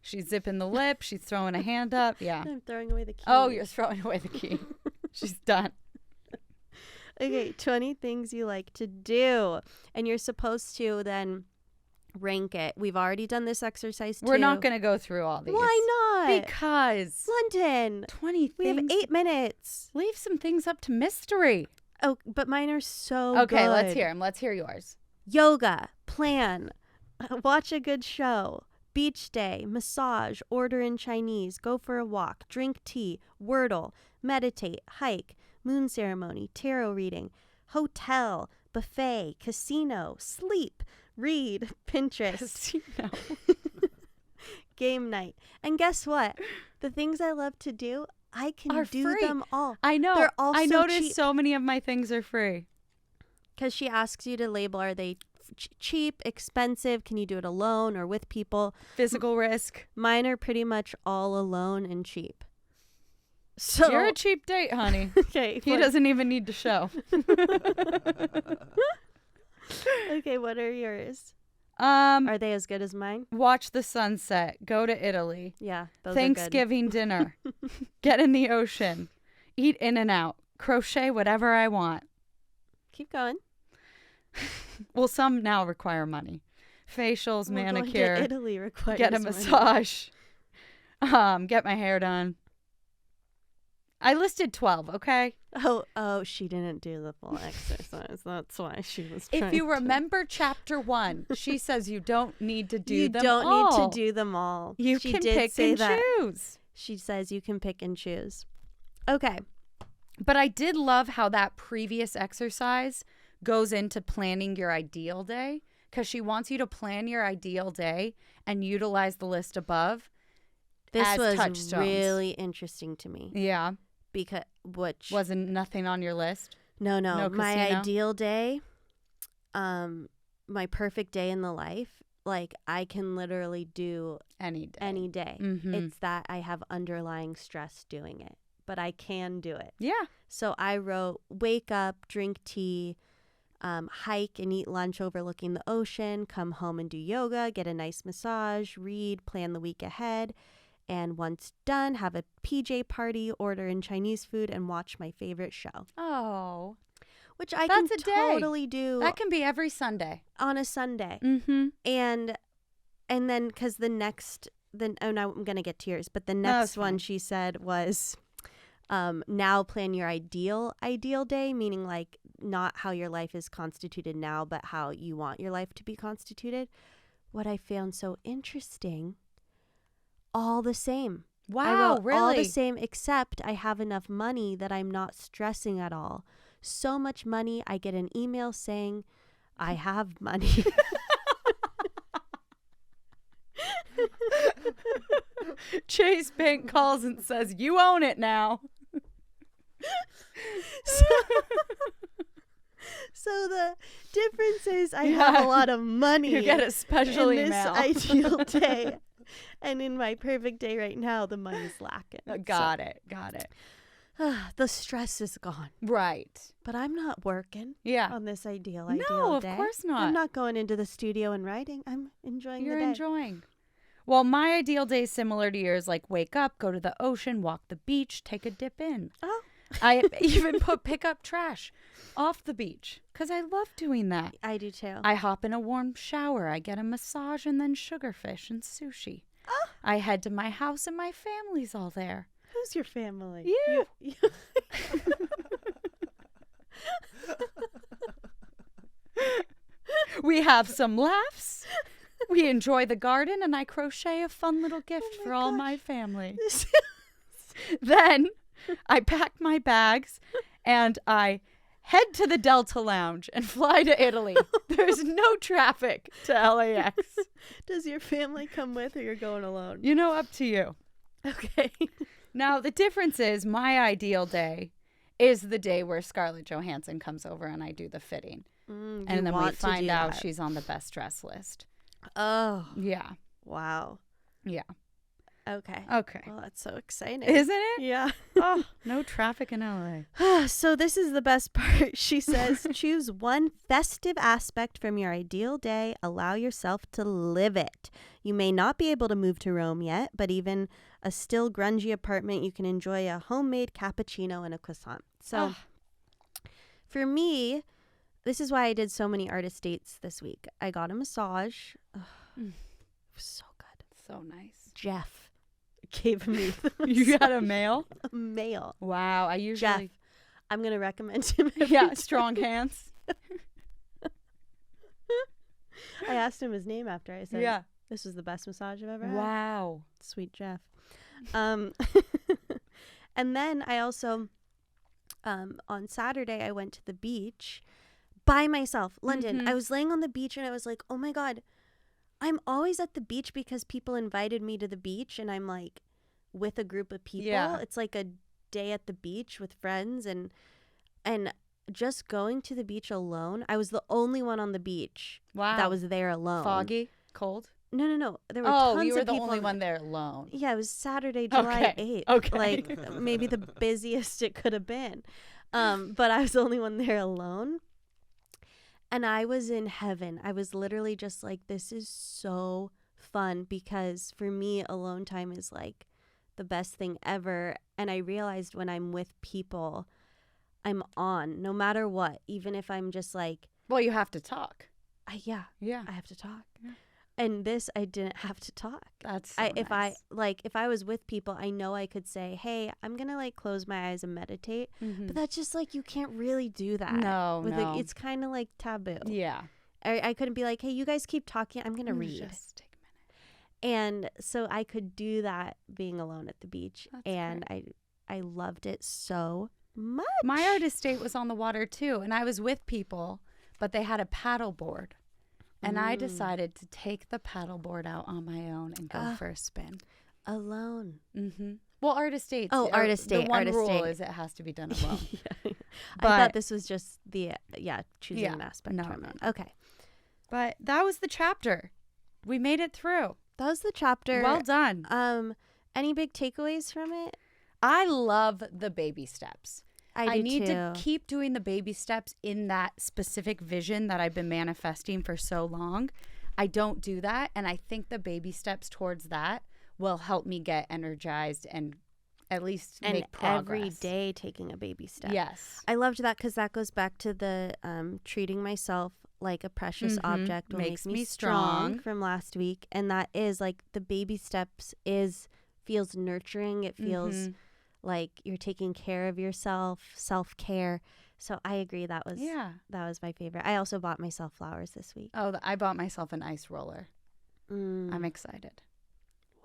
Speaker 2: She's zipping the lip. She's throwing a hand up. Yeah.
Speaker 1: I'm throwing away the key.
Speaker 2: Oh, you're throwing away the key. She's done.
Speaker 1: Okay, 20 things you like to do. And you're supposed to then rank it. We've already done this exercise too.
Speaker 2: We're not going to go through all these.
Speaker 1: Why not?
Speaker 2: Because
Speaker 1: London.
Speaker 2: 20 things.
Speaker 1: We have 8 minutes.
Speaker 2: Leave some things up to mystery.
Speaker 1: Oh, but mine are so good.
Speaker 2: Okay, let's hear them. Let's hear yours.
Speaker 1: Yoga, plan, watch a good show, beach day, massage, order in Chinese, go for a walk, drink tea, Wordle, meditate, hike, moon ceremony, tarot reading, hotel, buffet, casino, sleep, read, Pinterest,
Speaker 2: Casino.
Speaker 1: game night. And guess what? The things I love to do, I can
Speaker 2: Are
Speaker 1: do
Speaker 2: free.
Speaker 1: them all.
Speaker 2: I know.
Speaker 1: They're all
Speaker 2: I
Speaker 1: so
Speaker 2: noticed
Speaker 1: cheap.
Speaker 2: so many of my things are free.
Speaker 1: Because she asks you to label, are they cheap, expensive? Can you do it alone or with people?
Speaker 2: Physical risk.
Speaker 1: Mine are pretty much all alone and cheap. So
Speaker 2: You're a cheap date, honey.
Speaker 1: okay.
Speaker 2: He doesn't even need to show.
Speaker 1: Okay, what are yours?
Speaker 2: Are
Speaker 1: Are they as good as mine?
Speaker 2: watch the sunset, go to Italy,
Speaker 1: Yeah, those
Speaker 2: Thanksgiving dinner, get in the ocean, eat in and out, crochet whatever I want.
Speaker 1: are good. Keep going.
Speaker 2: Well, some now require money. Facials,
Speaker 1: Well, going to
Speaker 2: manicure,
Speaker 1: Italy requires
Speaker 2: get a
Speaker 1: money.
Speaker 2: massage, get my hair done. I listed 12, okay?
Speaker 1: Oh, she didn't do the full exercise. That's why she was
Speaker 2: If
Speaker 1: trying
Speaker 2: you
Speaker 1: to-
Speaker 2: remember chapter 1, she says you don't need to do
Speaker 1: you
Speaker 2: them
Speaker 1: don't
Speaker 2: all.
Speaker 1: need to do them all.
Speaker 2: You
Speaker 1: She
Speaker 2: can
Speaker 1: did
Speaker 2: pick
Speaker 1: say
Speaker 2: and
Speaker 1: that.
Speaker 2: choose.
Speaker 1: She says you can pick and choose. Okay.
Speaker 2: But I did love how that previous exercise goes into planning your ideal day, because she wants you to plan your ideal day and utilize the list above
Speaker 1: This
Speaker 2: as
Speaker 1: was
Speaker 2: touchstones.
Speaker 1: really interesting to me
Speaker 2: Yeah.
Speaker 1: because
Speaker 2: Wasn't nothing on your list?
Speaker 1: No,
Speaker 2: No
Speaker 1: my
Speaker 2: casino?
Speaker 1: ideal day, my perfect day in the life like I can literally do
Speaker 2: Any day.
Speaker 1: any day.
Speaker 2: Mhm.
Speaker 1: It's that I have underlying stress doing it, but I can do it.
Speaker 2: Yeah.
Speaker 1: So I wrote, wake up, drink tea, hike and eat lunch overlooking the ocean, come home and do yoga, get a nice massage, read, plan the week ahead. And once done, have a PJ party, order in Chinese food, and watch my favorite show.
Speaker 2: Oh.
Speaker 1: Which I
Speaker 2: That's
Speaker 1: can
Speaker 2: a day.
Speaker 1: totally do
Speaker 2: That can be every Sunday.
Speaker 1: on a Sunday.
Speaker 2: Mm-hmm.
Speaker 1: And then, because now I'm going to get to yours, but the
Speaker 2: that's
Speaker 1: next one
Speaker 2: fine.
Speaker 1: she said was, now plan your ideal day, meaning like not how your life is constituted now, but how you want your life to be constituted. What I found so interesting, all the same. I
Speaker 2: Wow,
Speaker 1: wrote
Speaker 2: really?
Speaker 1: all the same, except I have enough money that I'm not stressing at all. So much money, I get an email saying I have money.
Speaker 2: Chase Bank calls and says, you own it now.
Speaker 1: So the difference is I have a lot of money.
Speaker 2: You get a special
Speaker 1: in
Speaker 2: email.
Speaker 1: this ideal day. And in my perfect day right now, the money's lacking.
Speaker 2: Got it.
Speaker 1: The stress is gone.
Speaker 2: Right.
Speaker 1: But I'm not working
Speaker 2: Yeah.
Speaker 1: on this ideal
Speaker 2: No, of
Speaker 1: day.
Speaker 2: course not.
Speaker 1: I'm not going into the studio and writing. I'm enjoying
Speaker 2: You're
Speaker 1: the day.
Speaker 2: enjoying. Well, my ideal day is similar to yours, like wake up, go to the ocean, walk the beach, take a dip in.
Speaker 1: Oh.
Speaker 2: I even pick up trash off the beach because I love doing that.
Speaker 1: I do too.
Speaker 2: I hop in a warm shower. I get a massage and then sugarfish and sushi.
Speaker 1: Oh.
Speaker 2: I head to my house and my family's all there.
Speaker 1: Who's your family?
Speaker 2: You. We have some laughs. We enjoy the garden and I crochet a fun little gift for all my family. Then I pack my bags and I head to the Delta Lounge and fly to Italy. There's no traffic to LAX.
Speaker 1: Does your family come with or you're going alone?
Speaker 2: You know, up to you.
Speaker 1: Okay.
Speaker 2: Now, the difference is my ideal day is the day where Scarlett Johansson comes over and I do the fitting. And then we find out she's on the best dress list.
Speaker 1: Oh.
Speaker 2: Yeah.
Speaker 1: Wow.
Speaker 2: Yeah.
Speaker 1: Okay.
Speaker 2: Okay.
Speaker 1: Well, that's so exciting.
Speaker 2: Isn't it?
Speaker 1: Yeah.
Speaker 2: Oh, no traffic in LA.
Speaker 1: So this is the best part. She says, choose one festive aspect from your ideal day. Allow yourself to live it. You may not be able to move to Rome yet, but even a still grungy apartment, you can enjoy a homemade cappuccino and a croissant. So for me, this is why I did so many artist dates this week. I got a massage. It was so good.
Speaker 2: So nice.
Speaker 1: Jeff gave me
Speaker 2: You got a mail?
Speaker 1: a mail.
Speaker 2: Wow. I usually.
Speaker 1: Jeff. I'm going to recommend him.
Speaker 2: Yeah, strong hands.
Speaker 1: I asked him his name after I said,
Speaker 2: Yeah.
Speaker 1: this was the best massage I've ever had.
Speaker 2: Wow.
Speaker 1: Sweet Jeff. And then I also, on Saturday, I went to the beach by myself, London. I was laying on the beach and I was like, oh my God, I'm always at the beach because people invited me to the beach and I'm like with a group of people.
Speaker 2: Yeah.
Speaker 1: It's like a day at the beach with friends and just going to the beach alone. I was the only one on the beach
Speaker 2: Wow.
Speaker 1: that was there alone.
Speaker 2: Foggy? Cold?
Speaker 1: No. There were tons
Speaker 2: you were
Speaker 1: of
Speaker 2: the
Speaker 1: people
Speaker 2: only one there alone.
Speaker 1: Yeah, it was Saturday, July 8th.
Speaker 2: Okay.
Speaker 1: Like maybe the busiest it could have been. But I was the only one there alone. And I was in heaven. I was literally just like, this is so fun because for me, alone time is like the best thing ever. And I realized when I'm with people, I'm on no matter what, even if I'm just like.
Speaker 2: Well, you have to talk.
Speaker 1: Yeah.
Speaker 2: Yeah.
Speaker 1: I have to talk.
Speaker 2: Yeah.
Speaker 1: And this, I didn't have to talk.
Speaker 2: That's so
Speaker 1: If
Speaker 2: nice.
Speaker 1: if I was with people, I know I could say, hey, I'm going to like close my eyes and meditate. But that's just like, you can't really do that.
Speaker 2: No.
Speaker 1: It's kind of like taboo.
Speaker 2: Yeah.
Speaker 1: I couldn't be like, hey, you guys keep talking. I'm going to read.
Speaker 2: Just take a minute.
Speaker 1: And so I could do that being alone at the beach.
Speaker 2: That's
Speaker 1: and I loved it so much.
Speaker 2: My artist date was on the water too. And I was with people, but they had a paddle board. And I decided to take the paddleboard out on my own and go for a spin.
Speaker 1: Alone.
Speaker 2: Well, artist dates.
Speaker 1: Oh, artist date.
Speaker 2: The one
Speaker 1: artist
Speaker 2: rule
Speaker 1: date.
Speaker 2: is it has to be done alone.
Speaker 1: I
Speaker 2: But-
Speaker 1: thought this was just the, choosing an aspect
Speaker 2: No,
Speaker 1: from
Speaker 2: no,
Speaker 1: it.
Speaker 2: no.
Speaker 1: Okay.
Speaker 2: But that was the chapter. We made it through.
Speaker 1: That was the chapter.
Speaker 2: Well done.
Speaker 1: Any big takeaways from it?
Speaker 2: I love the baby steps.
Speaker 1: I
Speaker 2: need to keep doing the baby steps in that specific vision that I've been manifesting for so long. I don't do that. And I think the baby steps towards that will help me get energized and at least make progress.
Speaker 1: Every day taking a baby step.
Speaker 2: Yes.
Speaker 1: I loved that because that goes back to the treating myself like a precious object will
Speaker 2: Makes
Speaker 1: make
Speaker 2: me
Speaker 1: me strong
Speaker 2: strong
Speaker 1: from last week. And that is like the baby steps feels nurturing. It feels like you're taking care of yourself, self-care. So I agree. That was my favorite. I also bought myself flowers this week.
Speaker 2: Oh, I bought myself an ice roller. I'm excited.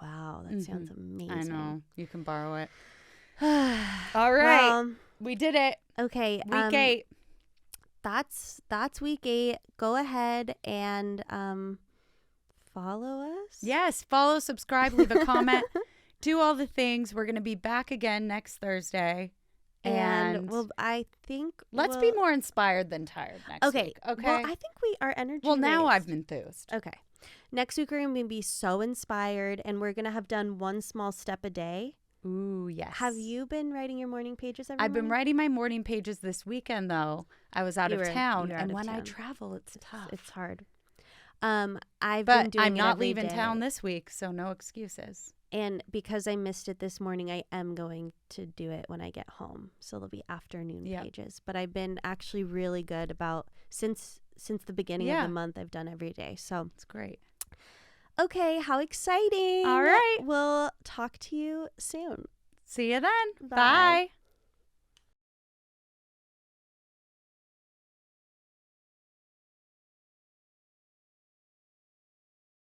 Speaker 1: Wow, that sounds amazing.
Speaker 2: I know. You can borrow it. All right.
Speaker 1: Well,
Speaker 2: we did it.
Speaker 1: Okay.
Speaker 2: Week 8.
Speaker 1: That's week 8. Go ahead and follow us.
Speaker 2: Yes. Follow, subscribe, leave a comment. Do all the things. We're going to be back again next Thursday. And
Speaker 1: I think
Speaker 2: let's be more inspired than tired next week. Okay.
Speaker 1: Well, I think our energy.
Speaker 2: Well, now
Speaker 1: raised.
Speaker 2: I'm enthused.
Speaker 1: Okay. Next week we're going to be so inspired, and we're going to have done one small step a day.
Speaker 2: Ooh, yes.
Speaker 1: Have you been writing your morning pages every
Speaker 2: I've
Speaker 1: morning?
Speaker 2: been writing my morning pages this weekend, though. I was out of town, and when I travel, it's tough.
Speaker 1: It's hard.
Speaker 2: I'm not leaving town this week, so no excuses.
Speaker 1: And because I missed it this morning, I am going to do it when I get home. So there'll be afternoon pages. But I've been actually really good about since the beginning of the month. I've done every day. So
Speaker 2: it's great.
Speaker 1: Okay, how exciting.
Speaker 2: All right.
Speaker 1: We'll talk to you soon.
Speaker 2: See you then.
Speaker 1: Bye.
Speaker 2: Bye.